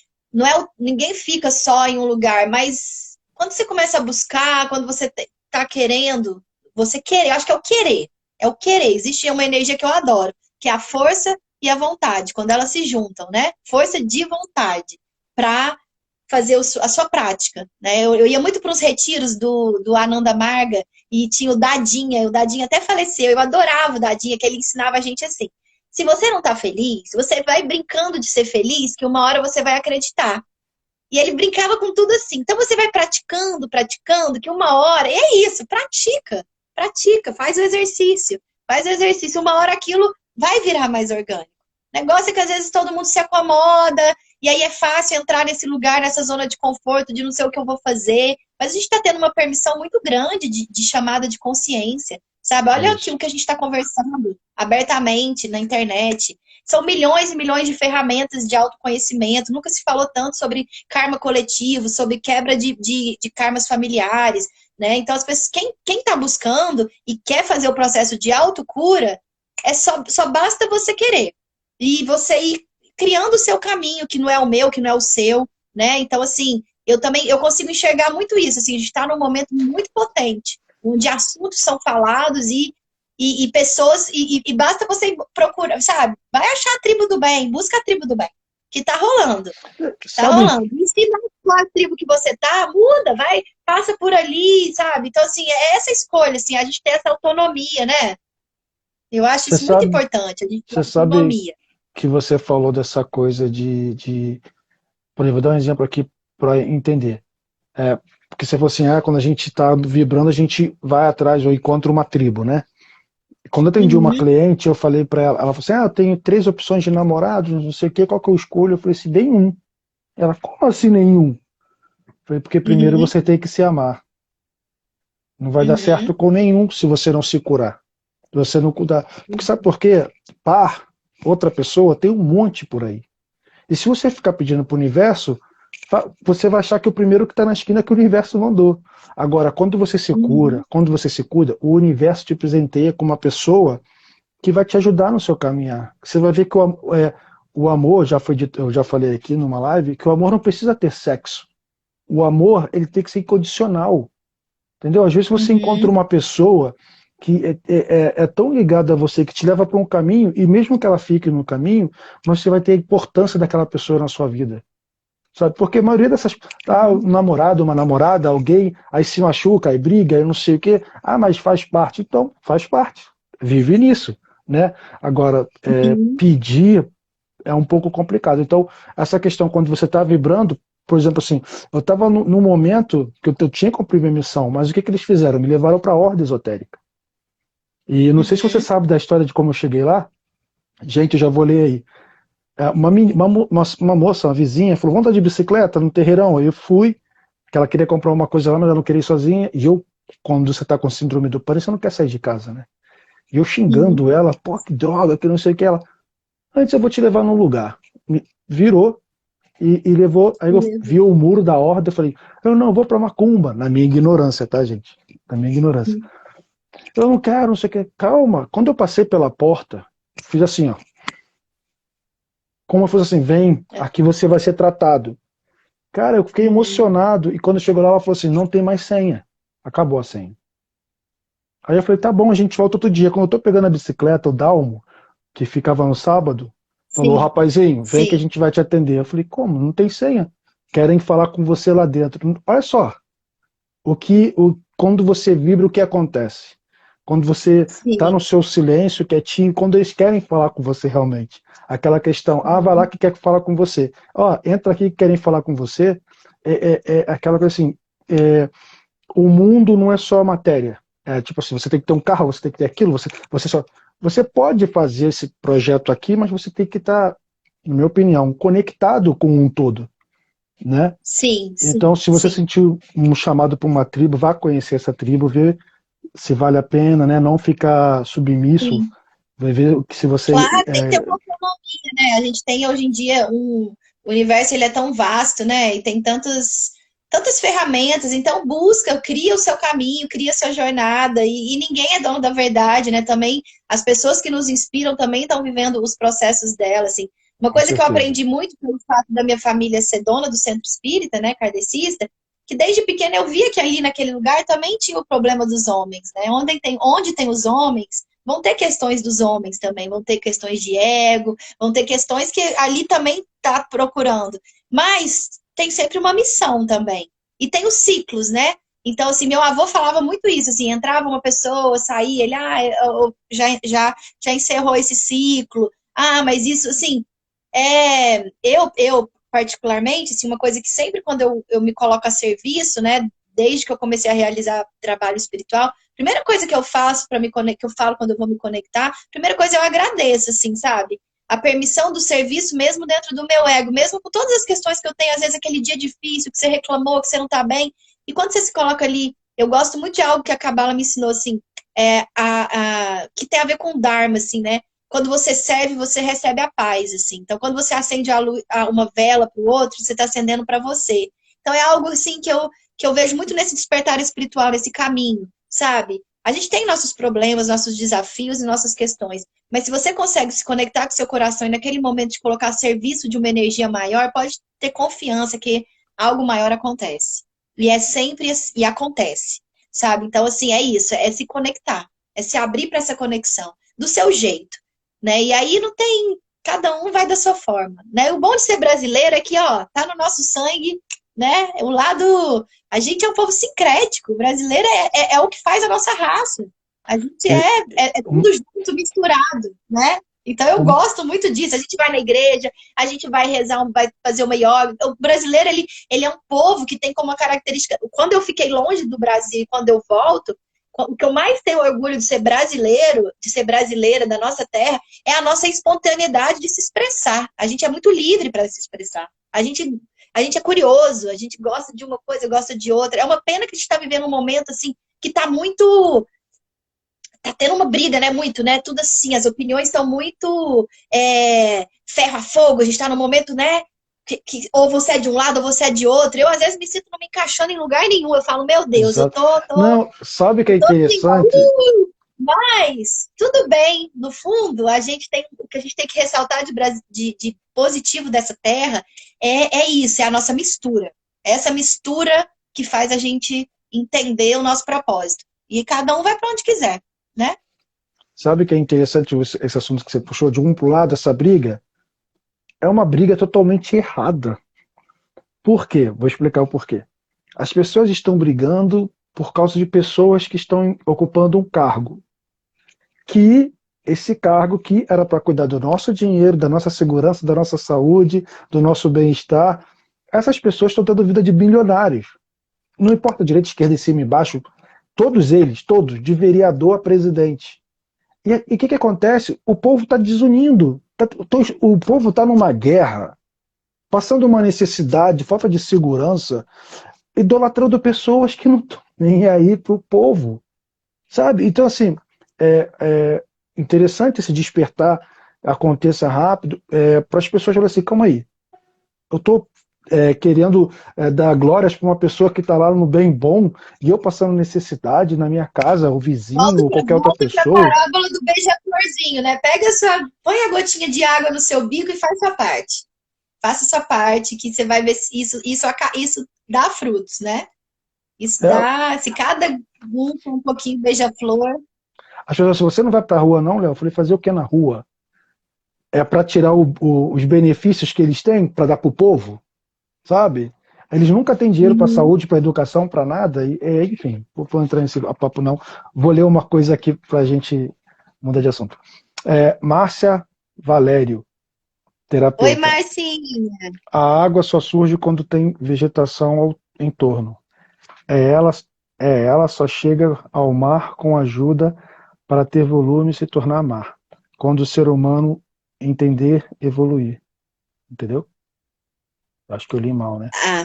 Speaker 2: ninguém fica só em um lugar, mas quando você começa a buscar, quando você tá querendo, você querer, eu acho que é o querer. É o querer. Existe uma energia que eu adoro, que é a força e a vontade, quando elas se juntam, né? Força de vontade para fazer a sua prática, né? Eu ia muito para os retiros do Ananda Marga e tinha o Dadinha até faleceu, eu adorava o Dadinha, que ele ensinava a gente assim, se você não tá feliz, você vai brincando de ser feliz, que uma hora você vai acreditar. E ele brincava com tudo assim. Então você vai praticando, que uma hora, e é isso, pratica, faz o exercício, uma hora aquilo vai virar mais orgânico. O negócio é que às vezes todo mundo se acomoda, e aí é fácil entrar nesse lugar, nessa zona de conforto, de não sei o que eu vou fazer. Mas a gente está tendo uma permissão muito grande de chamada de consciência, sabe? Olha aquilo que a gente está conversando abertamente na internet. São milhões e milhões de ferramentas de autoconhecimento. Nunca se falou tanto sobre karma coletivo, sobre quebra de karmas familiares, né? Então, as pessoas, quem está buscando e quer fazer o processo de autocura, só basta você querer. E você ir criando o seu caminho, que não é o meu, que não é o seu, né? Então, assim, eu consigo enxergar muito isso. Assim, a gente está num momento muito potente, onde assuntos são falados e pessoas, e basta você procurar, sabe? Vai achar a tribo do bem, busca a tribo do bem, que tá rolando. Tá rolando. E se não for a tribo que você tá, muda, vai, passa por ali, sabe? Então, assim, é essa escolha, assim, a gente tem essa autonomia, né? Eu acho isso muito importante, a gente tem autonomia.
Speaker 3: Que você falou dessa coisa por exemplo, vou dar um exemplo aqui para entender. Porque você falou assim, quando a gente está vibrando, a gente vai atrás ou encontra uma tribo, né? Quando eu atendi uma cliente, eu falei para ela falou assim, eu tenho 3 opções de namorados, não sei o que, qual que eu escolho? Eu falei assim, nenhum. Ela, como assim nenhum? Eu falei, porque primeiro você tem que se amar. Não vai dar certo com nenhum se você não se curar. Se você não cuidar. Porque sabe por quê? Outra pessoa, tem um monte por aí. E se você ficar pedindo para o universo, você vai achar que o primeiro que está na esquina é que o universo mandou. Agora, quando você se cura, quando você se cuida, o universo te presenteia com uma pessoa que vai te ajudar no seu caminhar. Você vai ver que o amor, eu já falei aqui numa live, que o amor não precisa ter sexo. O amor, ele tem que ser incondicional. Entendeu? Às vezes você encontra uma pessoa que é tão ligada a você, que te leva para um caminho, e mesmo que ela fique no caminho, mas você vai ter a importância daquela pessoa na sua vida. Sabe? Porque a maioria dessas. Ah, um namorado, uma namorada, alguém, aí se machuca, aí briga, aí não sei o quê. Ah, mas faz parte. Então, faz parte. Vive nisso. Né? Agora,
Speaker 2: Sim.
Speaker 3: pedir é um pouco complicado. Então, essa questão, quando você está vibrando, por exemplo, assim, eu estava num momento que eu tinha que cumprir minha missão, mas o que eles fizeram? Me levaram para a ordem esotérica. E eu não sei se você
Speaker 2: Uhum.
Speaker 3: sabe da história de como eu cheguei lá. Gente, eu já vou ler aí. Uma moça, uma vizinha, falou: vamos andar de bicicleta no terreirão. Aí eu fui, que ela queria comprar uma coisa lá, mas ela não queria ir sozinha. E eu, quando você está com síndrome do pânico, você não quer sair de casa, né? E eu
Speaker 2: Sim.
Speaker 3: xingando ela: pô, que droga, que não sei o que. Ela: antes eu vou te levar num lugar. Me virou e levou. Aí eu
Speaker 2: Meu
Speaker 3: vi o muro da horda. Eu falei: eu não vou pra Macumba. Na minha ignorância, tá, gente? Na minha ignorância.
Speaker 2: Deus.
Speaker 3: Eu não quero, não sei o que. Calma. Quando eu passei pela porta, fiz assim, ó. Como eu fosse assim: vem,
Speaker 2: É.
Speaker 3: aqui você vai ser tratado. Cara, eu fiquei
Speaker 2: Uhum.
Speaker 3: emocionado. E quando chegou lá, ela falou assim: não tem mais senha. Acabou a senha. Aí eu falei: tá bom, a gente volta outro dia. Quando eu tô pegando a bicicleta, o Dalmo, que ficava no sábado, falou:
Speaker 2: Sim.
Speaker 3: rapazinho, vem que a
Speaker 2: Sim.
Speaker 3: gente vai te atender. Eu falei: como? Não tem senha. Querem falar com você lá dentro. Olha só, quando você vibra, o que acontece? Quando você está no
Speaker 2: Sim.
Speaker 3: seu silêncio, quietinho, quando eles querem falar com você realmente. Aquela questão: ah, vai lá
Speaker 2: Uhum.
Speaker 3: que quer falar com você. Ó, entra aqui que querem falar com você. É aquela coisa assim: é, o mundo não é só matéria. É tipo assim: você tem que ter um carro, você tem que ter aquilo, você pode fazer esse projeto aqui, mas você tem que estar, na minha opinião, conectado com um todo, né?
Speaker 2: Sim.
Speaker 3: Então,
Speaker 2: Sim.
Speaker 3: se você
Speaker 2: Sim.
Speaker 3: sentiu um chamado para uma tribo, vá conhecer essa tribo, ver se vale a pena, né? Não ficar submisso,
Speaker 2: Sim.
Speaker 3: vai ver que se você
Speaker 2: Claro, tem que ter uma autonomia, né? A gente tem hoje em dia o universo ele é tão vasto, né? E tem tantas ferramentas. Então busca, cria o seu caminho, cria a sua jornada. E ninguém é dono da verdade, né? Também as pessoas que nos inspiram também estão vivendo os processos dela, assim. Uma
Speaker 3: com
Speaker 2: coisa que eu
Speaker 3: certeza.
Speaker 2: aprendi muito pelo fato da minha família ser dona do centro espírita, né, kardecista, que desde pequena eu via que ali naquele lugar também tinha o problema dos homens, né? Onde tem os homens, vão ter questões dos homens também, vão ter questões de ego, vão ter questões que ali também está procurando. Mas tem sempre uma missão também. E tem os ciclos, né? Então, assim, meu avô falava muito isso, assim, entrava uma pessoa, saía, ele, já encerrou esse ciclo, mas isso, assim, eu particularmente, assim, uma coisa que sempre quando eu me coloco a serviço, né, desde que eu comecei a realizar trabalho espiritual, primeira coisa que eu faço para me conectar, que eu falo quando eu vou me conectar, primeira coisa eu agradeço, assim, sabe? A permissão do serviço mesmo dentro do meu ego, mesmo com todas as questões que eu tenho, às vezes aquele dia difícil, que você reclamou, que você não tá bem, e quando você se coloca ali, eu gosto muito de algo que a Kabbalah me ensinou, assim, que tem a ver com o Dharma, assim, né? Quando você serve, você recebe a paz, assim. Então, quando você acende uma vela para o outro, você está acendendo para você. Então, é algo, assim, que eu vejo muito nesse despertar espiritual, nesse caminho, sabe? A gente tem nossos problemas, nossos desafios e nossas questões. Mas se você consegue se conectar com seu coração e naquele momento de colocar a serviço de uma energia maior, pode ter confiança que algo maior acontece. E é sempre e acontece, sabe? Então, assim, é isso, é se conectar, é se abrir para essa conexão, do seu jeito, né? E aí não tem, cada um vai da sua forma, né? O bom de ser brasileiro é que, ó, tá no nosso sangue, né? O lado, a gente é um povo sincrético, o brasileiro é o que faz a nossa raça. A gente
Speaker 3: E,
Speaker 2: é tudo junto, misturado, né? Então eu
Speaker 3: um-
Speaker 2: gosto muito disso. A gente vai na igreja, a gente vai rezar, vai fazer uma yoga. O brasileiro, ele é um povo que tem como uma característica. Quando eu fiquei longe do Brasil e quando eu volto, o que eu mais tenho orgulho de ser brasileiro, de ser brasileira da nossa terra, é a nossa espontaneidade de se expressar. A gente é muito livre para se expressar. A gente é curioso, a gente gosta de uma coisa, gosta de outra. É uma pena que a gente está vivendo um momento assim que está muito, tá tendo uma briga, né? Muito, né? Tudo assim, as opiniões estão muito ferro a fogo. A gente está num momento, né? Que ou você é de um lado ou você é de outro. Eu às vezes me sinto não me encaixando em lugar nenhum. Eu falo, meu Deus, eu
Speaker 3: exato.
Speaker 2: tô, tô,
Speaker 3: Não, sabe o que
Speaker 2: eu
Speaker 3: é
Speaker 2: tô assim,
Speaker 3: interessante?
Speaker 2: mas tudo bem, no fundo, o que a gente tem que ressaltar de positivo dessa terra é isso, é a nossa mistura. É essa mistura que faz a gente entender o nosso propósito. E cada um vai para onde quiser, né?
Speaker 3: Sabe o que é interessante esse assunto que você puxou de um para o lado, essa briga? É uma briga totalmente errada. Por quê? Vou explicar o porquê. As pessoas estão brigando por causa de pessoas que estão ocupando um cargo, que esse cargo que era para cuidar do nosso dinheiro, da nossa segurança, da nossa saúde, do nosso bem-estar. Essas pessoas estão tendo vida de bilionários. Não importa direita, esquerda, em cima e embaixo, todos eles, todos, de vereador a presidente. E o que acontece? O povo está desunindo. O povo está numa guerra, passando uma necessidade, falta de segurança, idolatrando pessoas que não estão nem aí para o povo. Sabe? Então, assim, é interessante esse despertar aconteça rápido, para as pessoas falarem assim, calma aí, eu estou querendo dar glórias para uma pessoa que está lá no bem bom e eu passando necessidade na minha casa, o vizinho, ou qualquer outra
Speaker 2: Volta para a
Speaker 3: pessoa.
Speaker 2: parábola do beija-florzinho, né? Põe a gotinha de água no seu bico e faz sua parte. Faça sua parte, que você vai ver se isso dá frutos, né? Isso
Speaker 3: É,
Speaker 2: dá, se cada um com um pouquinho de beija-flor.
Speaker 3: as pessoas, se você não vai para a rua não, Léo, eu falei, fazer o que na rua? É para tirar os benefícios que eles têm para dar para o povo, sabe? Eles nunca têm dinheiro para
Speaker 2: Uhum.
Speaker 3: saúde, para educação, para nada. Enfim, vou entrar nesse papo não. Vou ler uma coisa aqui para a gente mudar de assunto. Márcia Valério,
Speaker 2: Oi,
Speaker 3: terapeuta.
Speaker 2: Marcinha.
Speaker 3: A água só surge quando tem vegetação em torno. É ela, ela só chega ao mar com ajuda para ter volume e se tornar mar. Quando o ser humano entender, evoluir. Entendeu? Acho que eu li mal, né?
Speaker 2: Ah,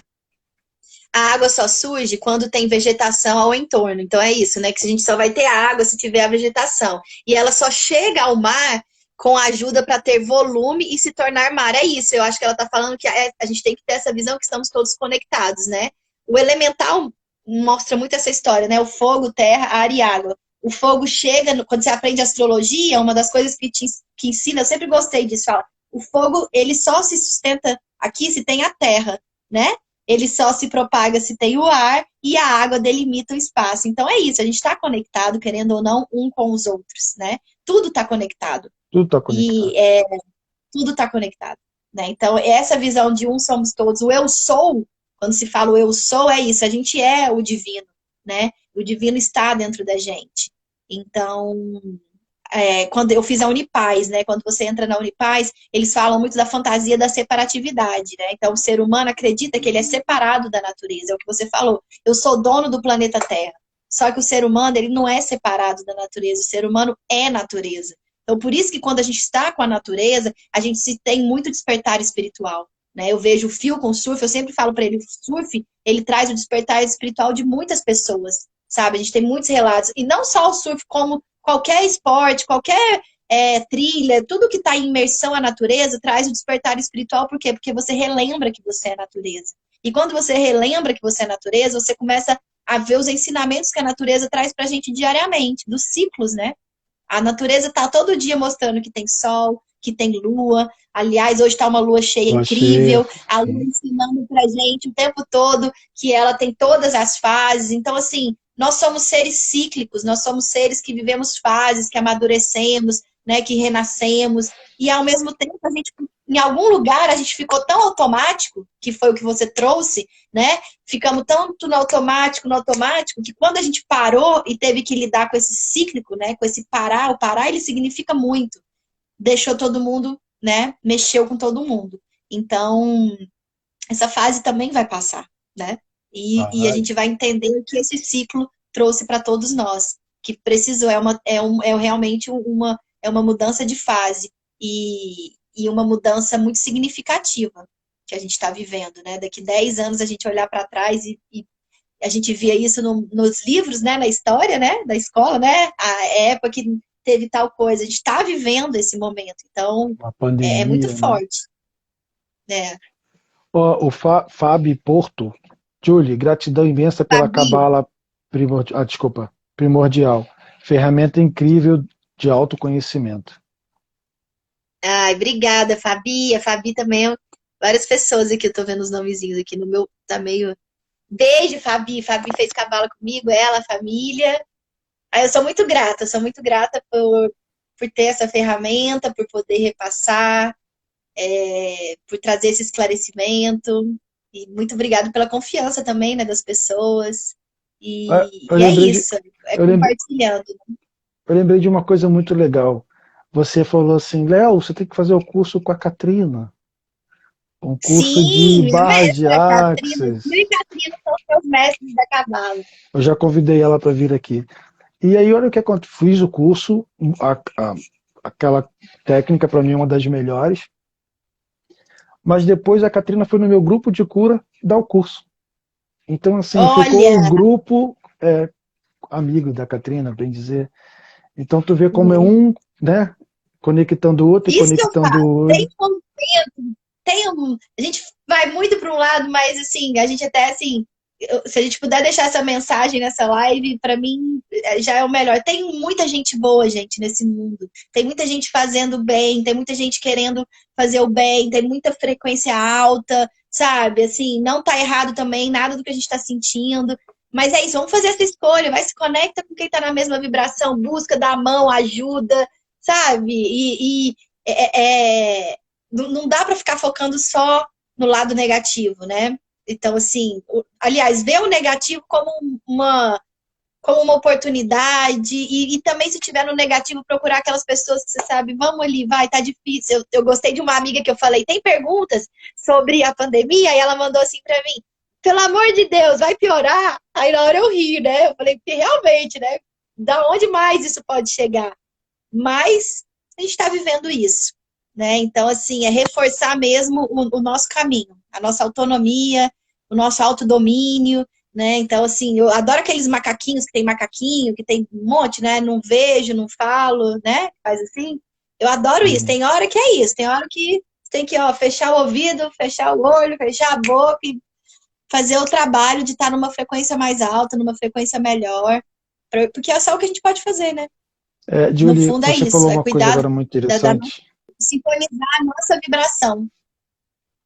Speaker 2: a água só surge quando tem vegetação ao entorno. Então é isso, né? Que a gente só vai ter água se tiver a vegetação. E ela só chega ao mar com ajuda para ter volume e se tornar mar. É isso. Eu acho que ela está falando que a gente tem que ter essa visão que estamos todos conectados, né? O elemental mostra muito essa história, né? O fogo, terra, ar e água. O fogo chega, quando você aprende astrologia, uma das coisas que ensina, eu sempre gostei disso, fala, o fogo, ele só se sustenta aqui se tem a terra, né? Ele só se propaga se tem o ar e a água delimita o espaço. Então é isso, a gente está conectado, querendo ou não, um com os outros, né? Tudo está conectado.
Speaker 3: Tudo está conectado.
Speaker 2: E tudo está conectado. Né? Então, essa visão de um somos todos, o eu sou, quando se fala o eu sou, é isso, a gente é o divino, né? O divino está dentro da gente. Então, quando eu fiz a Unipaz, né? Quando você entra na Unipaz, eles falam muito da fantasia da separatividade, né? Então, o ser humano acredita que ele é separado da natureza, é o que você falou. Eu sou dono do planeta Terra. Só que o ser humano, ele não é separado da natureza, o ser humano é natureza. Então, por isso que quando a gente está com a natureza, a gente se tem muito despertar espiritual, né? Eu vejo o Phil com o surf, eu sempre falo para ele, o surf, ele traz o despertar espiritual de muitas pessoas, sabe? A gente tem muitos relatos, e não só o surf, como qualquer esporte, qualquer trilha, tudo que está em imersão à natureza traz o despertar espiritual. Por quê? Porque você relembra que você é natureza. E quando você relembra que você é natureza, você começa a ver os ensinamentos que a natureza traz para a gente diariamente, dos ciclos, né? A natureza está todo dia mostrando que tem sol, que tem lua. Aliás, hoje está uma lua cheia
Speaker 3: Eu achei.
Speaker 2: incrível. A lua ensinando para gente o tempo todo que ela tem todas as fases. Então, assim, nós somos seres cíclicos, nós somos seres que vivemos fases, que amadurecemos, né, que renascemos. E, ao mesmo tempo, a gente, em algum lugar, a gente ficou tão automático, que foi o que você trouxe, né? Ficamos tanto no automático, que quando a gente parou e teve que lidar com esse cíclico, né? Com esse parar, o parar ele significa muito. Deixou todo mundo, né? Mexeu com todo mundo. Então, essa fase também vai passar, né? E a
Speaker 3: Vai.
Speaker 2: gente vai entender o que esse ciclo trouxe para todos nós. Que precisou, realmente uma mudança de fase. E uma mudança muito significativa que a gente está vivendo, né? Daqui 10 anos a gente olhar para trás e a gente via isso nos livros, né? Na história, né? Da escola, né? A época que teve tal coisa. A gente está vivendo esse momento. Então,
Speaker 3: Uma
Speaker 2: é muito
Speaker 3: pandemia, né?
Speaker 2: forte, né?
Speaker 3: O Fábio Porto. Julie, gratidão imensa pela
Speaker 2: Fabi,
Speaker 3: cabala primordial. Ferramenta incrível de autoconhecimento.
Speaker 2: ai, obrigada, Fabi. A Fabi também, várias pessoas aqui, eu tô vendo os nomezinhos aqui no meu, tá meio... Beijo, Fabi. Fabi fez cabala comigo, ela, a família. Aí eu sou muito grata por ter essa ferramenta, por poder repassar, por trazer esse esclarecimento. E muito obrigado pela confiança também, né, das pessoas.
Speaker 3: Ah, eu
Speaker 2: E é
Speaker 3: lembrei de,
Speaker 2: isso, é
Speaker 3: eu lembrei,
Speaker 2: compartilhando.
Speaker 3: eu lembrei de uma coisa muito legal. Você falou assim, Léo, você tem que fazer o curso com a Katrina, um curso de
Speaker 2: Sim, minha
Speaker 3: barra de
Speaker 2: mestra, Catrina. Tu
Speaker 3: Axis.
Speaker 2: e Catrina são seus mestres da cavalo.
Speaker 3: Eu já convidei ela para vir aqui. E aí, olha o que aconteceu. Fiz o curso, aquela técnica para mim é uma das melhores. Mas depois a Katrina foi no meu grupo de cura dar o curso. Então, assim, ficou um
Speaker 2: Olha,
Speaker 3: grupo amigo da Katrina, bem dizer. Então, tu vê como é
Speaker 2: uhum.
Speaker 3: um, né, conectando o outro e
Speaker 2: Isso que eu
Speaker 3: conectando
Speaker 2: falo.
Speaker 3: o
Speaker 2: Tem
Speaker 3: outro.
Speaker 2: a gente vai muito para um lado, mas assim, a gente até assim, se a gente puder deixar essa mensagem nessa live, para mim já é o melhor. Tem muita gente boa, gente, nesse mundo. Tem muita gente fazendo bem, tem muita gente querendo fazer o bem, tem muita frequência alta, sabe? Assim, não tá errado também nada do que a gente está sentindo. Mas é isso, vamos fazer essa escolha, vai se conecta com quem tá na mesma vibração, busca, dá a mão, ajuda, sabe? É, não dá para ficar focando só no lado negativo, né? Então, assim, aliás, ver o negativo como uma oportunidade e também se tiver no negativo, procurar aquelas pessoas que você sabe, vamos ali, vai, tá difícil. Eu gostei de uma amiga que eu falei, tem perguntas sobre a pandemia? E ela mandou assim para mim, pelo amor de Deus, vai piorar? Aí na hora eu ri, né? Eu falei, porque realmente, né? Da onde mais isso pode chegar? Mas a gente está vivendo isso, né? Então, assim, é reforçar mesmo o nosso caminho, a nossa autonomia, o nosso autodomínio, né? Então, assim, eu adoro aqueles macaquinhos que tem macaquinho, que tem um monte, né? Não vejo, não falo, né? Faz assim. Eu adoro isso.
Speaker 3: Uhum.
Speaker 2: Tem hora que é isso, tem hora que tem que, ó, fechar o ouvido, fechar o olho, fechar a boca e fazer o trabalho de estar numa frequência mais alta, numa frequência melhor, porque é só o que a gente pode fazer, né? No
Speaker 3: Julie,
Speaker 2: fundo é
Speaker 3: você
Speaker 2: isso,
Speaker 3: falou
Speaker 2: é
Speaker 3: uma coisa
Speaker 2: cuidar
Speaker 3: agora muito
Speaker 2: da
Speaker 3: interessante.
Speaker 2: sintonizar a nossa vibração.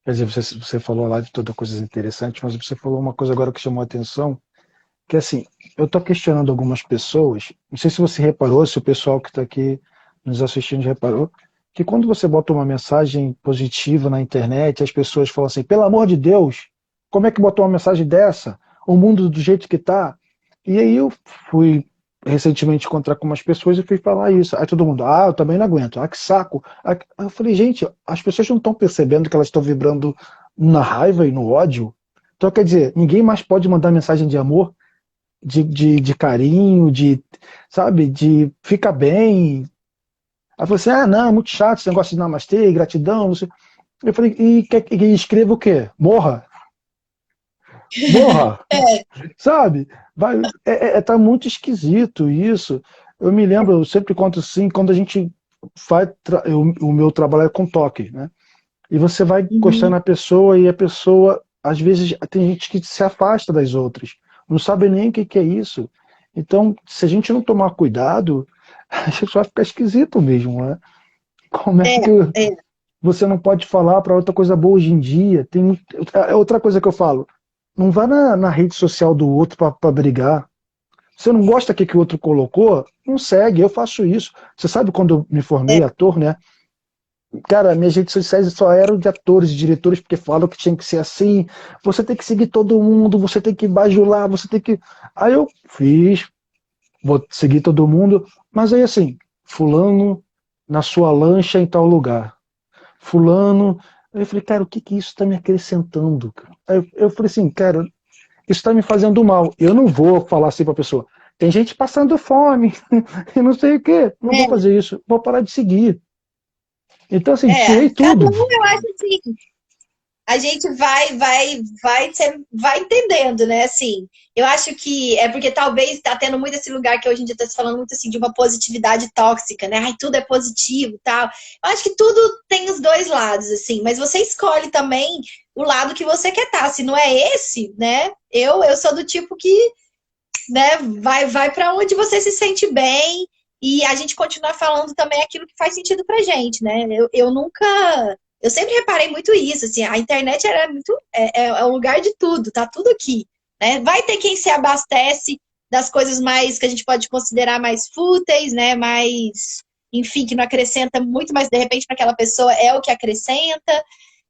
Speaker 3: Quer dizer, você falou lá de toda coisas interessantes, mas você falou uma coisa agora que chamou a atenção, que assim, eu estou questionando algumas pessoas, não sei se você reparou, se o pessoal que está aqui nos assistindo já reparou, que quando você bota uma mensagem positiva na internet, as pessoas falam assim, pelo amor de Deus, como é que botou uma mensagem dessa? O mundo do jeito que está? E aí eu fui recentemente encontrar com umas pessoas e fui falar isso. Aí todo mundo, eu também não aguento, que saco. Aí eu falei, gente, as pessoas não estão percebendo que elas estão vibrando na raiva e no ódio? Então, quer dizer, ninguém mais pode mandar mensagem de amor, de carinho, sabe, de fica bem. Aí você, não, é muito chato esse negócio de namastê, gratidão, não sei. Eu falei, e escreva o quê? Morra? Morra!
Speaker 2: É,
Speaker 3: Sabe? Tá muito esquisito isso. Eu me lembro, eu sempre conto assim, quando a gente faz, o meu trabalho é com toque, né? E você vai encostar
Speaker 2: uhum,
Speaker 3: na pessoa e a pessoa, às vezes, tem gente que se afasta das outras, não sabe nem o que que é isso. Então, se a gente não tomar cuidado, a gente vai ficar esquisito mesmo, né? Como é
Speaker 2: é,
Speaker 3: que
Speaker 2: é,
Speaker 3: você não pode falar para outra coisa boa hoje em dia? É outra coisa que eu falo. Não vá na rede social do outro para brigar. Você não gosta do que o outro colocou? Não segue, eu faço isso. Você sabe quando eu me
Speaker 2: é,
Speaker 3: formei ator, né? Cara, minhas redes sociais só eram de atores e diretores porque falam que tinha que ser assim. Você tem que seguir todo mundo, você tem que bajular, você tem que. Aí eu fiz, vou seguir todo mundo, mas aí assim, fulano na sua lancha em tal lugar. Fulano. Aí eu falei, cara, o que que isso está me acrescentando? Aí eu falei assim, cara, isso está me fazendo mal. Eu não vou falar assim para a pessoa. Tem gente passando fome e não sei o quê. Não vou fazer isso. Vou parar de seguir. Então, assim, tirei
Speaker 2: Cada
Speaker 3: tudo.
Speaker 2: um, eu acho assim, a gente vai entendendo, né? Assim, eu acho que é porque talvez está tendo muito esse lugar que hoje em dia está se falando muito assim de uma positividade tóxica, né? Ai, tudo é positivo, tal. Eu acho que tudo tem os dois lados, assim, mas você escolhe também o lado que você quer estar. Se não é esse, né? Eu sou do tipo que, né, vai para onde você se sente bem e a gente continua falando também aquilo que faz sentido pra gente, né? Eu nunca. Eu sempre reparei muito isso, assim, a internet era muito. É um lugar de tudo, tá tudo aqui. Né? Vai ter quem se abastece das coisas mais que a gente pode considerar mais fúteis, né? Mais, enfim, que não acrescenta muito, mas de repente para aquela pessoa é o que acrescenta.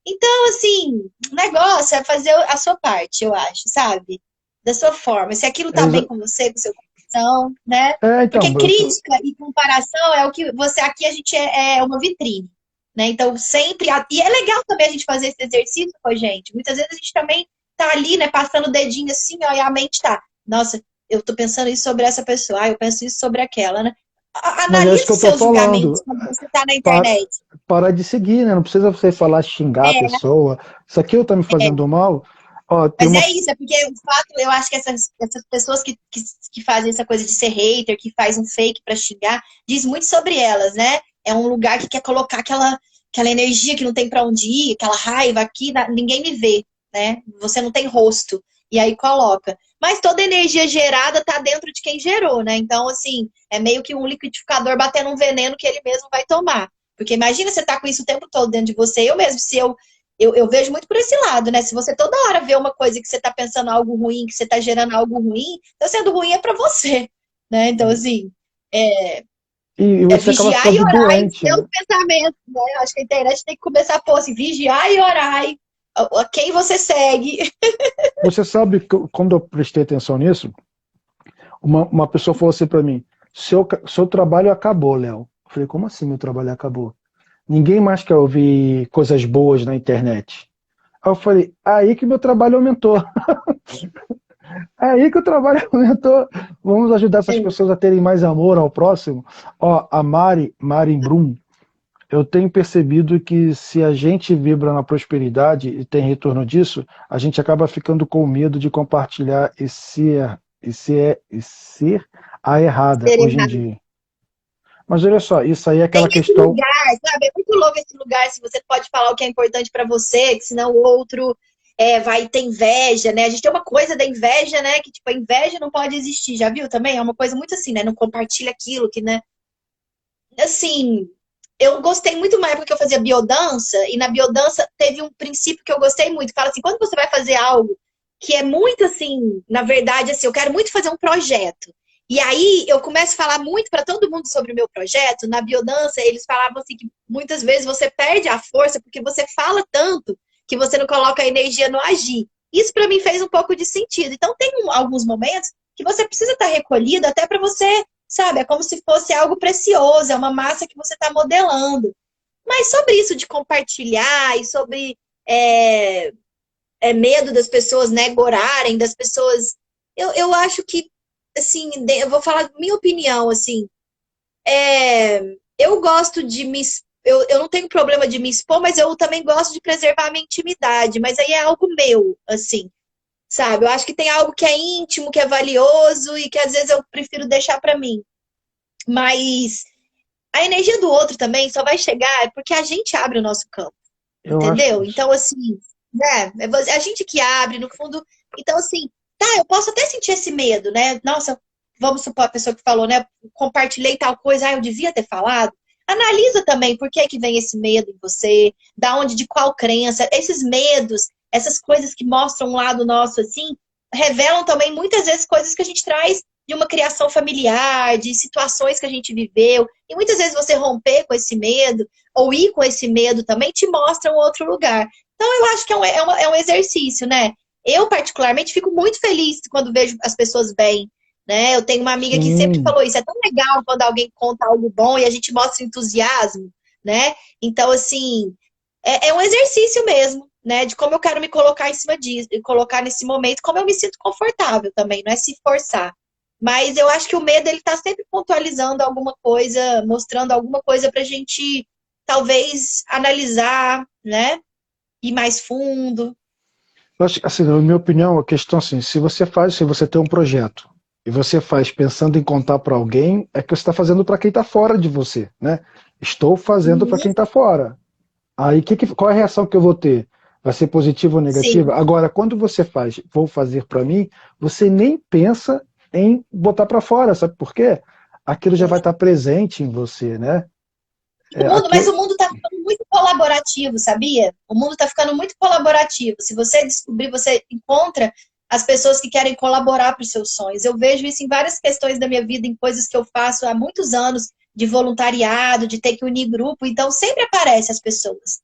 Speaker 2: Então, assim, o negócio é fazer a sua parte, eu acho, sabe? Da sua forma. Se aquilo tá bem com você, com o seu coração, né?
Speaker 3: Então,
Speaker 2: Porque crítica e comparação é o que você aqui a gente é uma vitrine, né? Então, sempre. E é legal também a gente fazer esse exercício com a gente. Muitas vezes a gente também tá ali, né, passando o dedinho assim, ó, e a mente tá. Nossa, eu tô pensando isso sobre essa pessoa, eu penso isso sobre aquela, né?
Speaker 3: mas é isso que
Speaker 2: Analise
Speaker 3: eu
Speaker 2: os
Speaker 3: tô
Speaker 2: seus julgamentos
Speaker 3: falando.
Speaker 2: quando você tá na
Speaker 3: Para,
Speaker 2: internet.
Speaker 3: para de seguir, né? Não precisa você falar, xingar a
Speaker 2: É,
Speaker 3: pessoa. Isso aqui tá me fazendo mal. Ó, tem
Speaker 2: mas
Speaker 3: uma.
Speaker 2: é isso, é porque o fato, eu acho que essas pessoas que fazem essa coisa de ser hater, que faz um fake pra xingar, diz muito sobre elas, né? É um lugar que quer colocar aquela energia que não tem pra onde ir, aquela raiva aqui, ninguém me vê, né? Você não tem rosto. E aí coloca. Mas toda energia gerada tá dentro de quem gerou, né? Então, assim, é meio que um liquidificador batendo um veneno que ele mesmo vai tomar. Porque imagina você tá com isso o tempo todo dentro de você. Eu mesmo, se eu vejo muito por esse lado, né? Se você toda hora vê uma coisa que você tá pensando algo ruim, que você tá gerando algo ruim, então sendo ruim é pra você, né? Então, assim, é,
Speaker 3: E
Speaker 2: é
Speaker 3: você acaba
Speaker 2: vigiar e
Speaker 3: ficando
Speaker 2: orar em
Speaker 3: doente,
Speaker 2: seus
Speaker 3: né?
Speaker 2: pensamentos, né? Acho que a internet tem que começar a pôr assim, vigiar e orar a quem você segue.
Speaker 3: Você sabe que quando eu prestei atenção nisso, uma pessoa falou assim para mim: seu trabalho acabou, Léo. Eu falei: como assim meu trabalho acabou? Ninguém mais quer ouvir coisas boas na internet. Aí eu falei: aí que meu trabalho aumentou. Aí que o trabalho aumentou. Vamos ajudar essas pessoas a terem mais amor ao próximo. Ó, a Mari Brum, eu tenho percebido que se a gente vibra na prosperidade e tem retorno disso, a gente acaba ficando com medo de compartilhar e ser a errada
Speaker 2: Ser
Speaker 3: hoje em
Speaker 2: errado.
Speaker 3: dia. Mas olha só, isso aí é
Speaker 2: Tem
Speaker 3: aquela
Speaker 2: esse
Speaker 3: questão.
Speaker 2: lugar, sabe? É muito louco esse lugar, se você pode falar o que é importante pra você, que senão o outro vai ter inveja, né? A gente tem uma coisa da inveja, né? Que, tipo, a inveja não pode existir, já viu também? É uma coisa muito assim, né? Não compartilha aquilo, que, né? Assim, eu gostei muito uma época que eu fazia biodança, e na biodança teve um princípio que eu gostei muito, que fala assim, quando você vai fazer algo que é muito assim, na verdade, assim, eu quero muito fazer um projeto. E aí eu começo a falar muito para todo mundo sobre o meu projeto. Na biodança, eles falavam assim que muitas vezes você perde a força porque você fala tanto que você não coloca a energia no agir. Isso para mim fez um pouco de sentido. Então tem alguns momentos que você precisa estar recolhido até para você, sabe? É como se fosse algo precioso, é uma massa que você está modelando. Mas sobre isso de compartilhar e sobre medo das pessoas, né, gorarem, das pessoas. Eu acho que, assim, eu vou falar minha opinião, assim. Eu gosto de me. Eu não tenho problema de me expor, mas eu também gosto de preservar a minha intimidade. Mas aí é algo meu, assim, sabe? Eu acho que tem algo que é íntimo, que é valioso e que às vezes eu prefiro deixar para mim. Mas a energia do outro também só vai chegar porque a gente abre o nosso campo,
Speaker 3: Eu acho
Speaker 2: entendeu?
Speaker 3: isso.
Speaker 2: Então, assim, né? É a gente que abre, no fundo. Então, assim, tá, eu posso até sentir esse medo, né? Nossa, vamos supor a pessoa que falou, né? Compartilhei tal coisa, eu devia ter falado. Analisa também por que que vem esse medo em você, da onde, de qual crença, esses medos, essas coisas que mostram um lado nosso, assim, revelam também muitas vezes coisas que a gente traz de uma criação familiar, de situações que a gente viveu. E muitas vezes você romper com esse medo, ou ir com esse medo também, te mostra um outro lugar. Então, eu acho que é um exercício, né? Eu, particularmente, fico muito feliz quando vejo as pessoas bem, né? Eu tenho uma amiga que sempre
Speaker 3: Sim.
Speaker 2: falou isso. É tão legal quando alguém conta algo bom e a gente mostra entusiasmo, né? Então, assim, é um exercício mesmo, né? De como eu quero me colocar em cima disso, colocar nesse momento, como eu me sinto confortável também, não é se forçar. Mas eu acho que o medo, ele tá sempre pontualizando alguma coisa, mostrando alguma coisa pra gente, talvez, analisar, né? Ir mais fundo.
Speaker 3: Eu acho, assim, na minha opinião, a questão assim, se você tem um projeto e você faz pensando em contar para alguém, é que você está fazendo para quem está fora de você, né? Estou fazendo para
Speaker 2: Uhum.
Speaker 3: quem está fora. Aí, qual é a reação que eu vou ter? Vai ser positiva ou negativa?
Speaker 2: Sim.
Speaker 3: Agora, quando você faz, vou fazer para mim, você nem pensa em botar para fora, sabe por quê? Aquilo já vai estar presente em você, né? É,
Speaker 2: Mas
Speaker 3: aquilo,
Speaker 2: o mundo tá ficando muito colaborativo, sabia? O mundo tá ficando muito colaborativo. Se você descobrir, você encontra as pessoas que querem colaborar para os seus sonhos. Eu vejo isso em várias questões da minha vida, em coisas que eu faço há muitos anos, de voluntariado, de ter que unir grupo. Então, sempre aparecem as pessoas.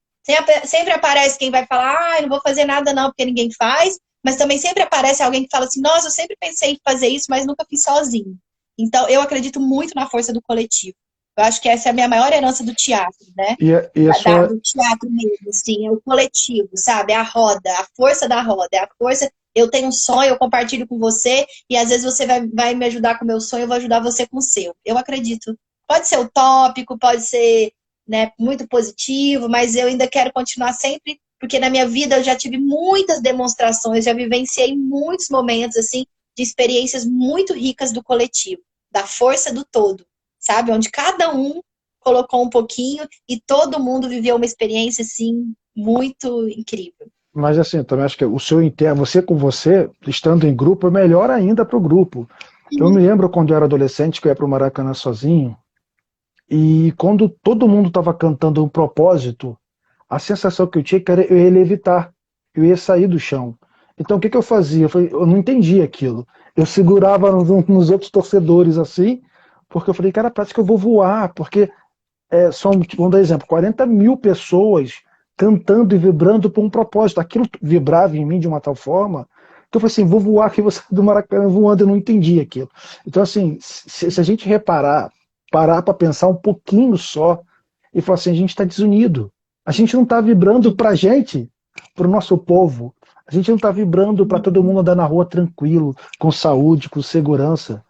Speaker 2: Sempre aparece quem vai falar, ah, eu não vou fazer nada não, porque ninguém faz, mas também sempre aparece alguém que fala assim, nossa, eu sempre pensei em fazer isso, mas nunca fiz sozinho. Então, eu acredito muito na força do coletivo. Eu acho que essa é a minha maior herança do teatro, né?
Speaker 3: E a sua,
Speaker 2: Do teatro mesmo, assim, é o coletivo, sabe? É a roda, a força da roda, é a força. Eu tenho um sonho, eu compartilho com você, e às vezes você vai me ajudar com o meu sonho, eu vou ajudar você com o seu. Eu acredito. Pode ser utópico, pode ser, né, muito positivo, mas eu ainda quero continuar sempre, porque na minha vida eu já tive muitas demonstrações, já vivenciei muitos momentos, assim, de experiências muito ricas do coletivo, da força do todo, sabe? Onde cada um colocou um pouquinho e todo mundo viveu uma experiência, assim, muito incrível.
Speaker 3: mas assim, eu também acho que o seu interno, você com você, estando em grupo, é melhor ainda para o grupo. Eu me lembro quando eu era adolescente que eu ia para o Maracanã sozinho, e quando todo mundo estava cantando um propósito, a sensação que eu tinha que era eu ia levitar, eu ia sair do chão. Então o que eu fazia? Eu não entendia aquilo. Eu segurava nos outros torcedores assim, porque eu falei, cara, parece que eu vou voar, porque são, vamos dar exemplo, 40 mil pessoas cantando e vibrando por um propósito. Aquilo vibrava em mim de uma tal forma que eu falei assim, vou voar aqui, você do Maracanã voando, eu não entendi aquilo. Então assim, se a gente parar para pensar um pouquinho só e falar assim, a gente está desunido. A gente não está vibrando para a gente, para o nosso povo. A gente não está vibrando para todo mundo andar na rua tranquilo, com saúde, com segurança.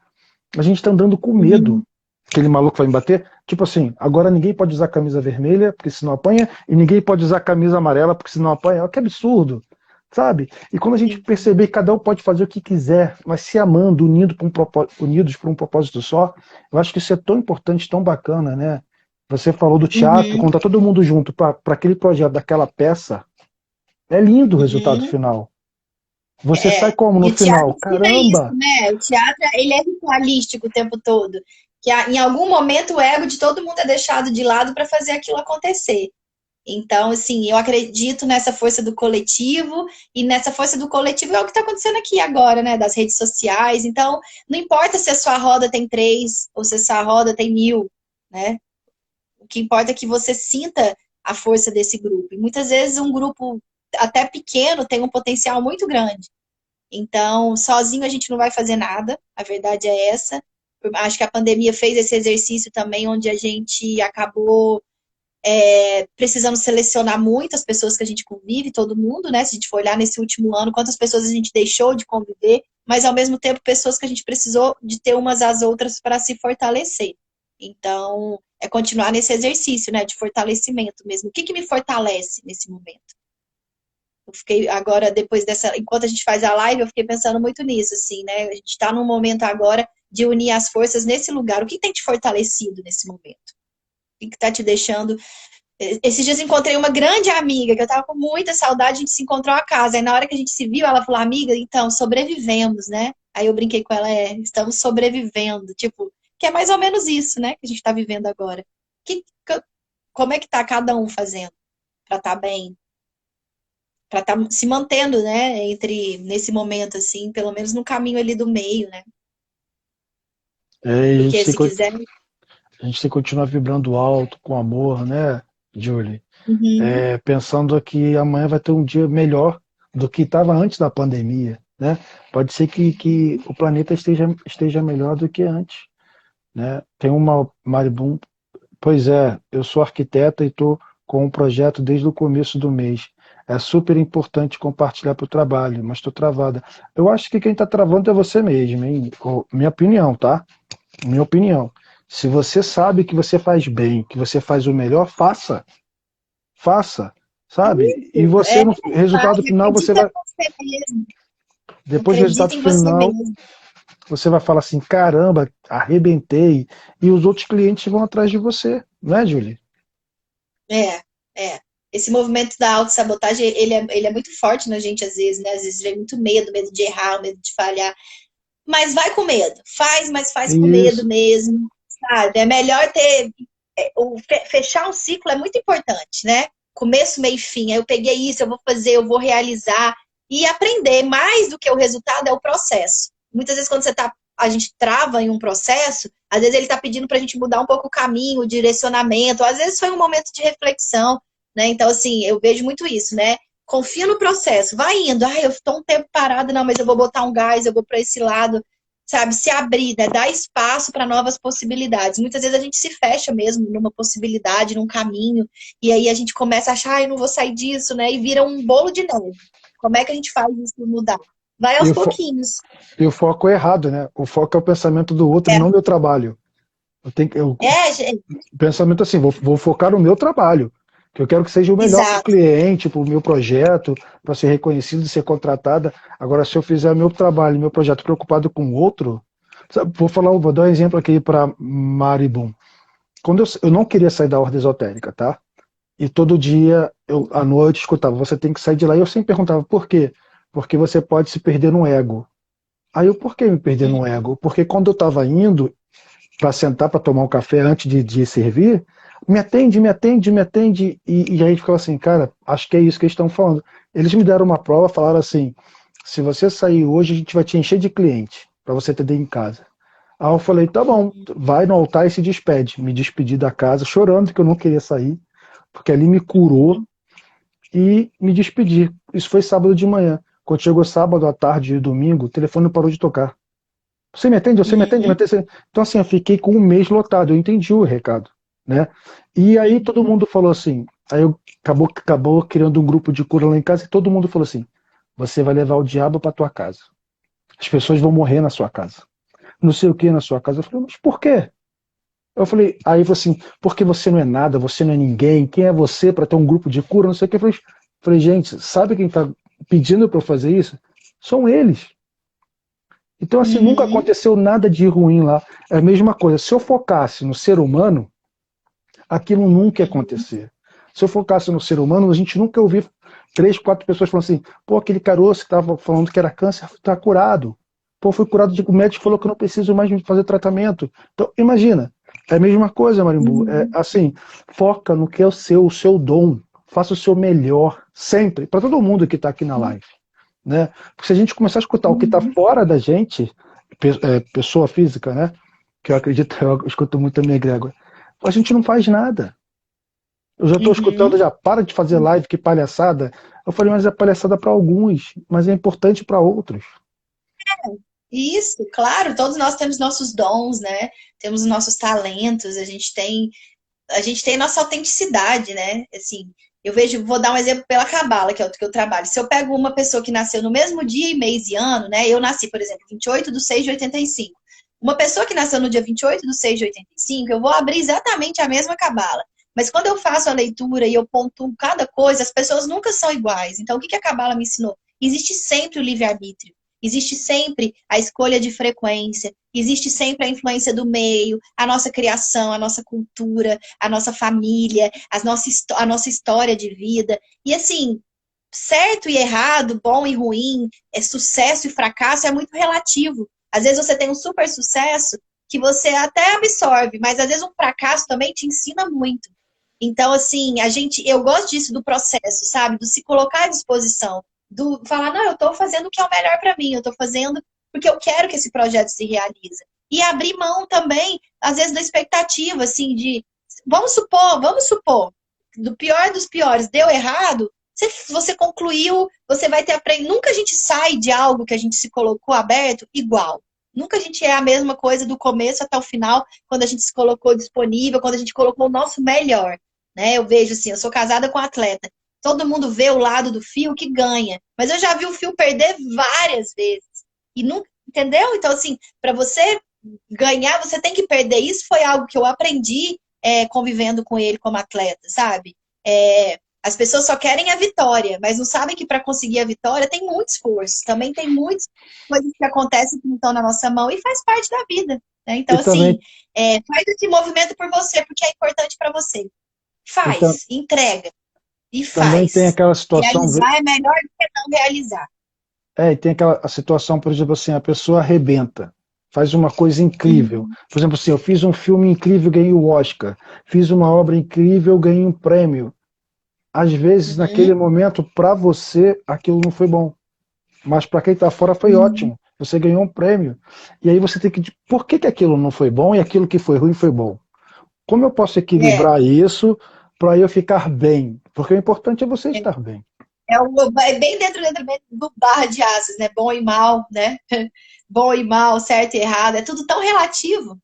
Speaker 3: A gente está andando com medo. Aquele maluco vai me bater. Tipo assim, agora ninguém pode usar camisa vermelha, porque senão apanha, e ninguém pode usar camisa amarela, porque senão apanha. Olha que absurdo, sabe? E quando a gente perceber que cada um pode fazer o que quiser, mas se amando, unidos por um propósito só, eu acho que isso é tão importante, tão bacana, né? Você falou do teatro,
Speaker 2: Uhum,
Speaker 3: quando tá todo mundo junto para aquele projeto, daquela peça, é lindo o resultado
Speaker 2: uhum.
Speaker 3: final. Você sai como no
Speaker 2: E o teatro
Speaker 3: final?
Speaker 2: ensina isso,
Speaker 3: Caramba!
Speaker 2: né? O teatro, ele é ritualístico o tempo todo. Em algum momento o ego de todo mundo é deixado de lado para fazer aquilo acontecer. Então, assim, eu acredito nessa força do coletivo, e nessa força do coletivo é o que está acontecendo aqui agora, né? Das redes sociais. Então, não importa se a sua roda tem 3 ou se a sua roda tem 1.000, né? O que importa é que você sinta a força desse grupo. E muitas vezes um grupo até pequeno tem um potencial muito grande. Então, sozinho a gente não vai fazer nada, a verdade é essa. Acho que a pandemia fez esse exercício também, onde a gente acabou precisando selecionar muitas pessoas que a gente convive, todo mundo, né? Se a gente for olhar nesse último ano, quantas pessoas a gente deixou de conviver, mas ao mesmo tempo pessoas que a gente precisou de ter umas às outras para se fortalecer. Então, é continuar nesse exercício, né? De fortalecimento mesmo. O que que me fortalece nesse momento? Eu fiquei agora, depois dessa, enquanto a gente faz a live, eu fiquei pensando muito nisso, assim, né? A gente está num momento agora de unir as forças nesse lugar. O que tem te fortalecido nesse momento? O que está te deixando. Esses dias encontrei uma grande amiga, que eu tava com muita saudade, a gente se encontrou a casa. Aí na hora que a gente se viu, ela falou, amiga, então, sobrevivemos, né? Aí eu brinquei com ela, estamos sobrevivendo. Tipo, que é mais ou menos isso, né? Que a gente tá vivendo agora. Como é que tá cada um fazendo pra estar bem? Pra estar se mantendo, né? Nesse momento, assim, pelo menos no caminho ali do meio, né?
Speaker 3: É,
Speaker 2: Porque se quiser.
Speaker 3: a gente tem que continuar vibrando alto, com amor, né, Julie?
Speaker 2: Uhum,
Speaker 3: Pensando que amanhã vai ter um dia melhor do que estava antes da pandemia, né? Pode ser que o planeta esteja melhor do que antes, né? Tem uma Maribum, pois é, eu sou arquiteta e estou com um projeto desde o começo do mês. É super importante compartilhar para o trabalho, mas estou travada. Eu acho que quem está travando é você mesmo, hein? Minha opinião, tá? Minha opinião. Se você sabe que você faz bem, que você faz o melhor, faça. Faça, sabe? E
Speaker 2: isso,
Speaker 3: você, no
Speaker 2: faz,
Speaker 3: resultado final, você
Speaker 2: acredita
Speaker 3: vai.
Speaker 2: em você mesmo.
Speaker 3: Depois do resultado
Speaker 2: Acredita em você
Speaker 3: final,
Speaker 2: mesmo.
Speaker 3: você vai falar assim: caramba, arrebentei. E os outros clientes vão atrás de você, não é, Julie?
Speaker 2: É, é. Esse movimento da autossabotagem, ele é muito forte na gente às vezes, né? Às vezes vem muito medo, medo de errar, medo de falhar. Mas vai com medo. Faz, mas faz com medo
Speaker 3: Isso.
Speaker 2: mesmo, sabe? É melhor ter... Fechar um ciclo é muito importante, né? Começo, meio e fim. Aí eu peguei isso, eu vou fazer, eu vou realizar. E aprender mais do que o resultado é o processo. Muitas vezes quando a gente trava em um processo, às vezes ele está pedindo para a gente mudar um pouco o caminho, o direcionamento. Às vezes foi um momento de reflexão. né? Então, assim, eu vejo muito isso, né? Confia no processo, vai indo. Eu estou um tempo parado, não, mas eu vou botar um gás, eu vou para esse lado, sabe? Se abrir, né? Dar espaço para novas possibilidades. Muitas vezes a gente se fecha mesmo numa possibilidade, num caminho, e aí a gente começa a achar, eu não vou sair disso, né? E vira um bolo de neve. Como é que a gente faz isso mudar? Vai
Speaker 3: E
Speaker 2: aos
Speaker 3: o, fo
Speaker 2: pouquinhos.
Speaker 3: e o foco é errado, né? O foco é o pensamento do outro e não meu trabalho.
Speaker 2: Gente,
Speaker 3: O pensamento assim, vou focar no meu trabalho, que eu quero que seja o melhor para o
Speaker 2: exato.
Speaker 3: cliente, para o meu projeto, para ser reconhecido, ser contratada. Agora, se eu fizer meu trabalho, meu projeto preocupado com o outro, vou dar um exemplo aqui para Maribum. Quando eu não queria sair da ordem esotérica, tá? E todo dia, à noite, escutava, você tem que sair de lá. E eu sempre perguntava, por quê? Porque você pode se perder no ego. Aí eu, por que me perder no ego? Porque quando eu estava indo para sentar para tomar um café antes de servir, me atende, me atende, me atende. E aí ficava assim, cara, acho que é isso que eles estão falando. Eles me deram uma prova, falaram assim, se você sair hoje, a gente vai te encher de cliente para você atender em casa. Aí eu falei, tá bom, vai no altar e se despede. Me despedi da casa, chorando que eu não queria sair, porque ali me curou e me despedi. Isso foi sábado de manhã. Quando chegou sábado à tarde e domingo, o telefone parou de tocar. Você me atende? Você me atende? Me
Speaker 2: Uhum.
Speaker 3: atende? Então, assim, eu fiquei com um mês lotado, eu entendi o recado, né? E aí todo mundo falou assim, aí eu acabou criando um grupo de cura lá em casa e todo mundo falou assim, você vai levar o diabo para tua casa. As pessoas vão morrer na sua casa. Não sei o que na sua casa. Eu falei, mas por quê? Eu falei, aí falou assim, porque você não é nada, você não é ninguém, quem é você para ter um grupo de cura, não sei o que. Eu falei, gente, sabe quem está pedindo para eu fazer isso? São eles. Então, assim, nunca
Speaker 2: Uhum.
Speaker 3: aconteceu nada de ruim lá. É a mesma coisa. Se eu focasse no ser humano, aquilo nunca ia
Speaker 2: Uhum.
Speaker 3: acontecer. Se eu focasse no ser humano, a gente nunca ouviu 3, 4 pessoas falando assim, pô, aquele caroço que estava falando que era câncer está curado. Pô, foi curado, o médico falou que eu não preciso mais fazer tratamento. Então, imagina, é a mesma coisa, Marimbu. É
Speaker 2: Uhum.
Speaker 3: assim, foca no que é o seu dom. Faça o seu melhor, sempre, para todo mundo que está aqui na live. Né? Porque se a gente começar a escutar o que está
Speaker 2: Uhum.
Speaker 3: fora da gente, pessoa física, né? Que eu acredito, eu escuto muito a minha egrégora, a gente não faz nada. Eu já estou escutando,
Speaker 2: Uhum.
Speaker 3: já para de fazer live, que palhaçada. Eu falei, mas é palhaçada para alguns, mas é importante para outros.
Speaker 2: Isso, claro, todos nós temos nossos dons, né? Temos nossos talentos, a gente tem nossa autenticidade, né? Assim, eu vejo, vou dar um exemplo pela Cabala, que é o que eu trabalho. Se eu pego uma pessoa que nasceu no mesmo dia e mês e ano, né? Eu nasci, por exemplo, 28/6/85. Uma pessoa que nasceu no dia 28/6/85, eu vou abrir exatamente a mesma Cabala. Mas quando eu faço a leitura e eu pontuo cada coisa, as pessoas nunca são iguais. Então, o que a Cabala me ensinou? Existe sempre o livre-arbítrio. Existe sempre a escolha de frequência, existe sempre a influência do meio, a nossa criação, a nossa cultura, a nossa família, a nossa história de vida. E assim, certo e errado, bom e ruim, sucesso e fracasso é muito relativo. Às vezes você tem um super sucesso que você até absorve, mas às vezes um fracasso também te ensina muito. Então, assim, eu gosto disso do processo, sabe? Do se colocar à disposição, do falar, não, eu estou fazendo o que é o melhor para mim, eu estou fazendo porque eu quero que esse projeto se realize. E abrir mão também, às vezes, da expectativa, assim, de vamos supor, do pior dos piores, deu errado, você concluiu, você vai ter aprendido. Nunca a gente sai de algo que a gente se colocou aberto igual. Nunca a gente é a mesma coisa do começo até o final, quando a gente se colocou disponível, quando a gente colocou o nosso melhor. Né? Eu vejo assim, eu sou casada com um atleta. Todo mundo vê o lado do fio que ganha, mas eu já vi o fio perder várias vezes. E nunca, entendeu? Então, assim, para você ganhar, você tem que perder. Isso foi algo que eu aprendi convivendo com ele como atleta, sabe? As pessoas só querem a vitória, mas não sabem que para conseguir a vitória tem muito esforço. Também tem muitas coisas que acontecem que não estão na nossa mão e faz parte da vida. Né?
Speaker 3: E
Speaker 2: Então,
Speaker 3: também,
Speaker 2: assim, faz esse movimento por você, porque é importante para você.
Speaker 3: e tam-
Speaker 2: Faz, entrega e
Speaker 3: também tem
Speaker 2: faz.
Speaker 3: aquela situação,
Speaker 2: Realizar é melhor do que não realizar.
Speaker 3: e tem aquela a situação, por exemplo, assim, a pessoa arrebenta, faz uma coisa incrível.
Speaker 2: Uhum.
Speaker 3: Por exemplo, assim, eu fiz um filme incrível, ganhei o Oscar. Fiz uma obra incrível, ganhei um prêmio. Às vezes, naquele
Speaker 2: Uhum.
Speaker 3: momento, para você, aquilo não foi bom. Mas para quem está fora foi
Speaker 2: Uhum.
Speaker 3: ótimo. Você ganhou um prêmio. E aí você tem que. Por que aquilo não foi bom e aquilo que foi ruim foi bom? Como eu posso
Speaker 2: É.
Speaker 3: equilibrar isso para eu ficar bem. Porque o importante é você estar bem.
Speaker 2: É bem dentro do barra de asas, né? Bom e mal, né? Bom e mal, certo e errado. É tudo tão relativo,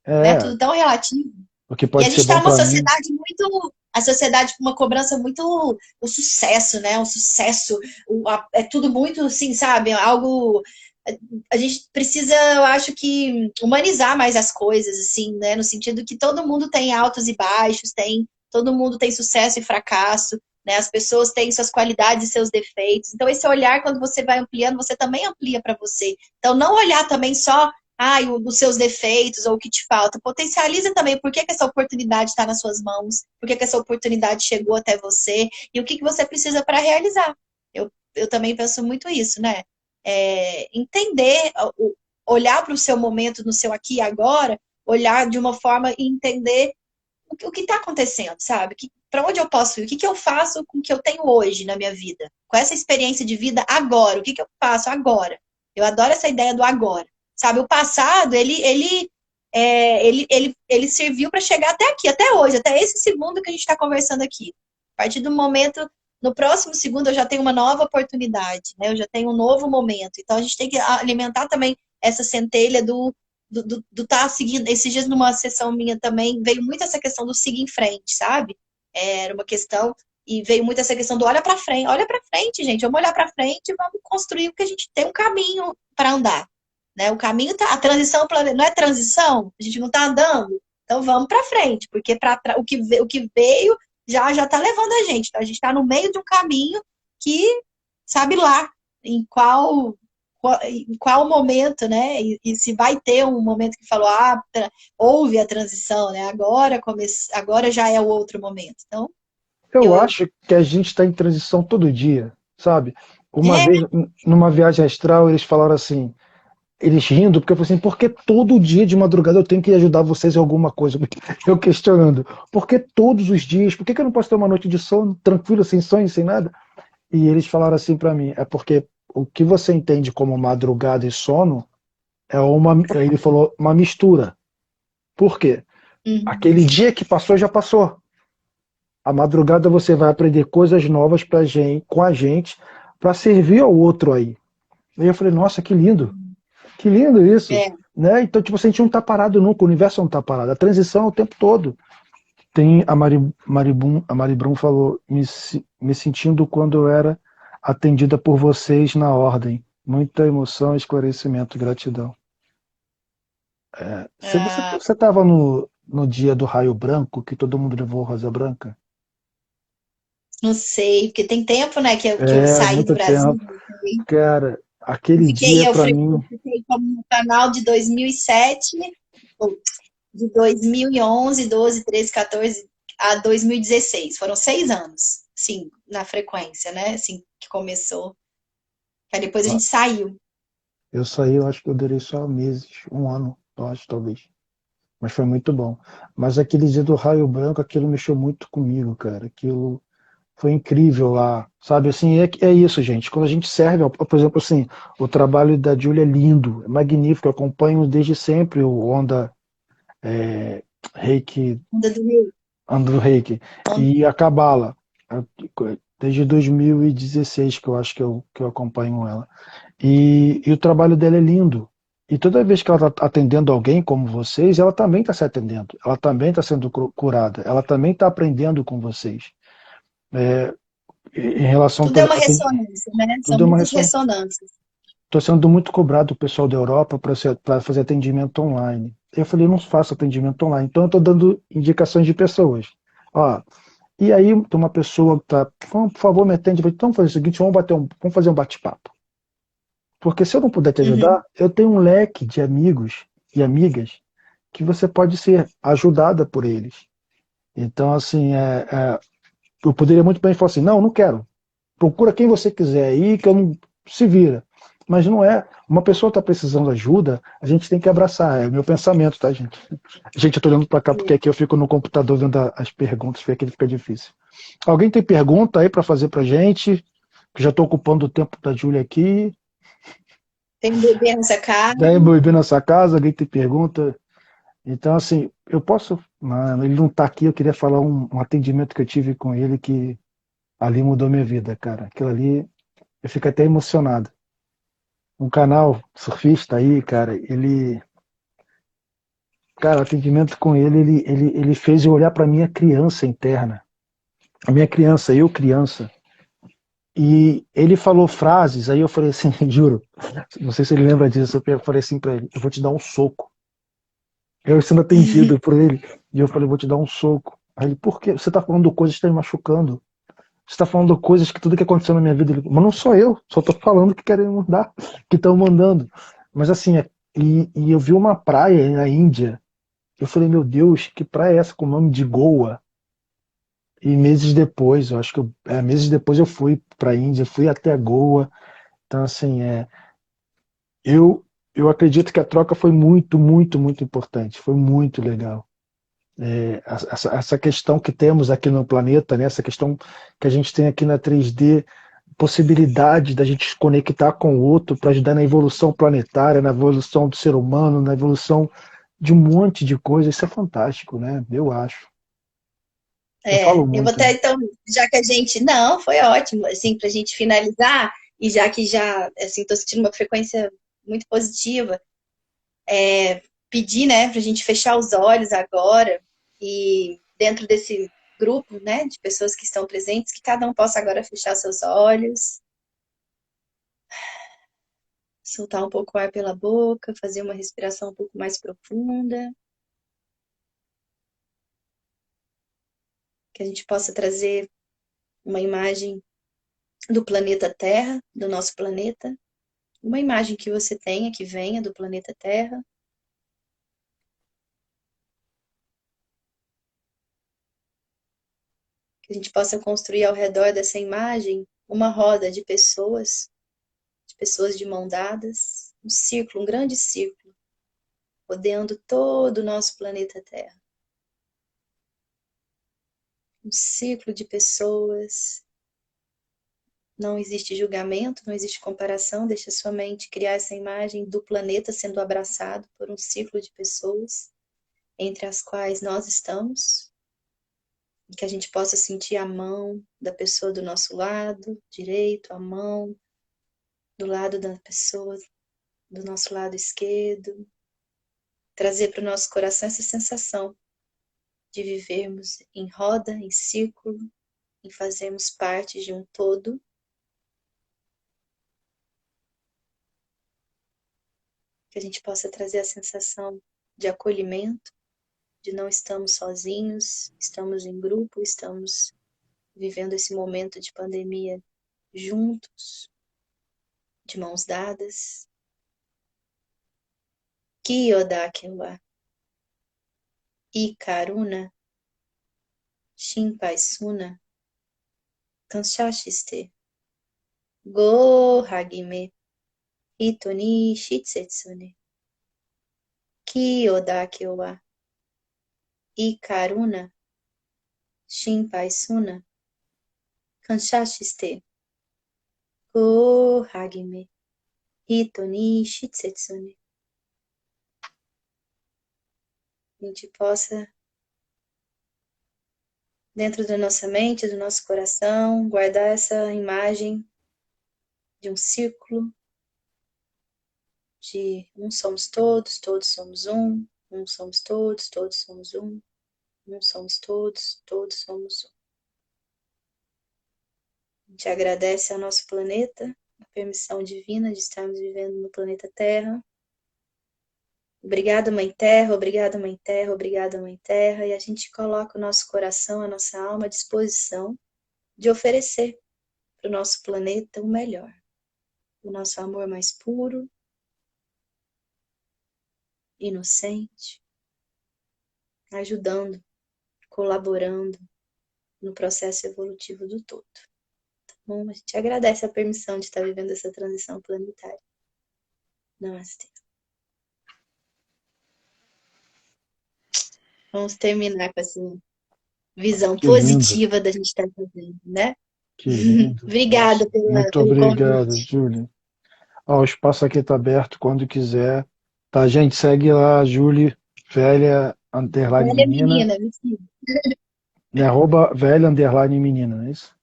Speaker 2: né?
Speaker 3: É,
Speaker 2: Tudo tão relativo.
Speaker 3: o que
Speaker 2: E a
Speaker 3: pode
Speaker 2: gente
Speaker 3: ser
Speaker 2: está
Speaker 3: bom
Speaker 2: numa
Speaker 3: para mim.
Speaker 2: sociedade muito. A sociedade com uma cobrança muito. O sucesso, né? O sucesso. É tudo muito, assim, sabe? Algo. A gente precisa, eu acho que, humanizar mais as coisas, assim, né? No sentido que todo mundo tem altos e baixos, todo mundo tem sucesso e fracasso, né? As pessoas têm suas qualidades e seus defeitos. Então, esse olhar, quando você vai ampliando, você também amplia para você. Então, não olhar também só os seus defeitos ou o que te falta. Potencializa também por que essa oportunidade está nas suas mãos, por que essa oportunidade chegou até você e o que você precisa para realizar. Eu também penso muito isso, né? Entender, olhar para o seu momento, no seu aqui e agora, olhar de uma forma e entender o que está acontecendo, sabe? Para onde eu posso ir? O que eu faço com o que eu tenho hoje na minha vida? Com essa experiência de vida agora? O que eu faço agora? Eu adoro essa ideia do agora. Sabe, o passado, ele serviu para chegar até aqui, até hoje, até esse segundo que a gente está conversando aqui. A partir do momento, no próximo segundo, eu já tenho uma nova oportunidade, né? Eu já tenho um novo momento. Então, a gente tem que alimentar também essa centelha do tá seguindo. Esses dias, numa sessão minha também, veio muito essa questão do seguir em frente, sabe? Era uma questão, e veio muito essa questão do olha para frente, gente, vamos olhar para frente e vamos construir, porque a gente tem um caminho para andar, né? O caminho tá, a transição não é transição, a gente não tá andando, então vamos para frente, porque o que veio já tá levando a gente, então a gente tá no meio de um caminho que sabe lá em qual momento, né? E se vai ter um momento que falou, houve a transição, né? Agora já é o outro momento. Então,
Speaker 3: Eu acho que a gente está em transição todo dia, sabe? Uma
Speaker 2: é,
Speaker 3: vez, numa viagem astral, eles falaram assim, eles rindo, porque eu falei assim, porque todo dia de madrugada eu tenho que ajudar vocês em alguma coisa? Eu questionando, por que todos os dias? Por que eu não posso ter uma noite de sono tranquilo, sem sonho, sem nada? E eles falaram assim para mim, é porque o que você entende como madrugada e sono é ele falou, uma mistura. Por quê? Aquele dia que passou, já passou. A madrugada você vai aprender coisas novas com a gente, para servir ao outro aí. Aí eu falei, nossa, que lindo isso.
Speaker 2: é,
Speaker 3: Né? Então, tipo, a gente não está parado nunca, o universo não está parado, a transição é o tempo todo. Tem a Maribrum falou, me sentindo quando eu era atendida por vocês na ordem. Muita emoção, esclarecimento, gratidão. Você estava no dia do raio branco, que todo mundo levou rosa branca?
Speaker 2: não sei, porque tem tempo, né, que eu saí do
Speaker 3: Muito
Speaker 2: Brasil.
Speaker 3: tempo. Cara, aquele dia para
Speaker 2: Eu
Speaker 3: mim,
Speaker 2: fiquei como canal de 2007, ou de 2011, 12, 13, 14 a 2016. Foram 6 anos, sim, na frequência, né? Assim, que começou. Aí depois a gente saiu.
Speaker 3: eu saí, eu acho que eu durei só meses, um ano, eu acho, talvez. Mas foi muito bom. Mas aquele dia do raio branco, aquilo mexeu muito comigo, cara. Aquilo foi incrível lá, sabe? Assim, é isso, gente. Quando a gente serve, por exemplo, assim, o trabalho da Júlia é lindo, é magnífico. Eu acompanho desde sempre o Onda Reiki,
Speaker 2: Onda do Rio.
Speaker 3: Andro Reiki e a Cabala, desde 2016 que eu acho que eu acompanho ela. E o trabalho dela é lindo. E toda vez que ela está atendendo alguém como vocês, ela também está se atendendo, ela também está sendo curada, ela também está aprendendo com vocês. Em relação
Speaker 2: Tudo é uma ressonância, né? São
Speaker 3: tudo é uma
Speaker 2: muitas
Speaker 3: reação.
Speaker 2: ressonâncias.
Speaker 3: Estou sendo muito cobrado o pessoal da Europa para fazer atendimento online. Eu falei, não faço atendimento online, então eu estou dando indicações de pessoas. Ó, e aí tem uma pessoa que está, por favor, me atende. Eu falei, então vamos fazer o seguinte, vamos fazer um bate-papo. Porque se eu não puder te
Speaker 2: Uhum.
Speaker 3: ajudar, eu tenho um leque de amigos e amigas que você pode ser ajudada por eles. Então, assim, eu poderia muito bem falar assim, não quero. Procura quem você quiser aí, que eu não se vira. Mas não é. Uma pessoa está precisando de ajuda, a gente tem que abraçar. É o meu pensamento, tá, gente? Gente, eu tô olhando para cá porque aqui eu fico no computador vendo as perguntas, porque aqui fica difícil. Alguém tem pergunta aí para fazer pra gente? Que já estou ocupando o tempo da Júlia aqui.
Speaker 2: Tem um bebê nessa casa.
Speaker 3: Daí, bebê nessa casa, alguém tem pergunta? Então, assim, eu posso Mano, ele não tá aqui, eu queria falar um atendimento que eu tive com ele que ali mudou minha vida, cara. Aquilo ali, eu fico até emocionado. Um canal surfista aí, cara, cara, o atendimento com ele fez eu olhar pra minha criança interna. A minha criança, eu criança. E ele falou frases, aí eu falei assim, juro, não sei se ele lembra disso, eu falei assim pra ele, eu vou te dar um soco. Eu sendo atendido por ele, e eu falei, vou te dar um soco. Aí ele, por quê? Você tá falando coisas que estão me machucando. Você tá falando coisas que tudo que aconteceu na minha vida, ele, mas não sou eu, só tô falando que querem mudar, que estão mandando. Mas assim, e eu vi uma praia na Índia, eu falei, meu Deus, que praia é essa com o nome de Goa? E meses depois, eu acho que meses depois eu fui pra Índia, fui até Goa. Então, assim, eu, eu acredito que a troca foi muito, muito, muito importante, foi muito legal. Essa questão que temos aqui no planeta, né, essa questão que a gente tem aqui na 3D, possibilidade da gente se conectar com o outro para ajudar na evolução planetária, na evolução do ser humano, na evolução de um monte de coisa, isso é fantástico, né? Eu acho. Eu falo
Speaker 2: Eu vou
Speaker 3: muito,
Speaker 2: até,
Speaker 3: né?
Speaker 2: então, já que a gente. Não, foi ótimo, assim, para a gente finalizar, e já que já, assim, estou sentindo uma frequência muito positiva, pedir, né, para a gente fechar os olhos agora, e dentro desse grupo, né, de pessoas que estão presentes, que cada um possa agora fechar seus olhos, soltar um pouco o ar pela boca, fazer uma respiração um pouco mais profunda, que a gente possa trazer uma imagem do planeta Terra, do nosso planeta, uma imagem que você tenha, que venha do planeta Terra, que a gente possa construir ao redor dessa imagem uma roda de pessoas de mão dadas, um círculo, um grande círculo, rodeando todo o nosso planeta Terra. Um círculo de pessoas. Não existe julgamento, não existe comparação, deixa sua mente criar essa imagem do planeta sendo abraçado por um círculo de pessoas, entre as quais nós estamos, e que a gente possa sentir a mão da pessoa do nosso lado direito, a mão do lado da pessoa do nosso lado esquerdo, trazer para o nosso coração essa sensação de vivermos em roda, em círculo, em fazermos parte de um todo. Que a gente possa trazer a sensação de acolhimento, de não estamos sozinhos, estamos em grupo, estamos vivendo esse momento de pandemia juntos, de mãos dadas. Kiyodakewa, Ikaruna, Shinpaisuna, Kanshashiste, Go Hagime, Hitoni Shitsetsune, Kiyodakewa, Ikaruna, Shinpaisuna, Kanshashiste, Go Hagime, Hitoni Shitsetsune. A gente possa, dentro da nossa mente, do nosso coração, guardar essa imagem de um círculo, de um somos todos, todos somos um somos todos, todos somos um somos todos, todos somos um. A gente agradece ao nosso planeta, a permissão divina de estarmos vivendo no planeta Terra. Obrigada, Mãe Terra, obrigada, Mãe Terra, obrigada, Mãe Terra. E a gente coloca o nosso coração, a nossa alma à disposição de oferecer para o nosso planeta o melhor. O nosso amor mais puro, inocente, ajudando, colaborando no processo evolutivo do todo. Tá bom? A gente agradece a permissão de estar vivendo essa transição planetária. Namastê. Vamos terminar com essa visão
Speaker 3: Que lindo,
Speaker 2: positiva da gente estar fazendo, né?
Speaker 3: que lindo.
Speaker 2: Obrigada
Speaker 3: Nossa, muito
Speaker 2: pelo
Speaker 3: obrigado,
Speaker 2: convite.
Speaker 3: Júlia. Ó, o espaço aqui está aberto quando quiser. Tá, gente? Segue lá, Júlia Félia underline
Speaker 2: Velha
Speaker 3: menina.
Speaker 2: menina, me siga.
Speaker 3: É arroba velha underline menina, não é isso?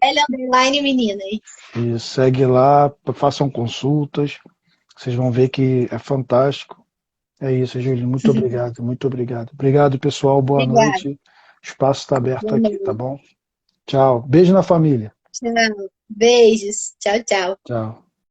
Speaker 2: Velha underline menina.
Speaker 3: E segue lá, façam consultas. Vocês vão ver que é fantástico. É isso, Júlio. Muito obrigado, muito obrigado. Obrigado, pessoal. Boa
Speaker 2: Obrigada.
Speaker 3: noite. O espaço está aberto
Speaker 2: Boa
Speaker 3: aqui, tá
Speaker 2: noite.
Speaker 3: bom? Tchau. Beijo na família.
Speaker 2: Tchau. Beijos. Tchau, tchau.
Speaker 3: Tchau.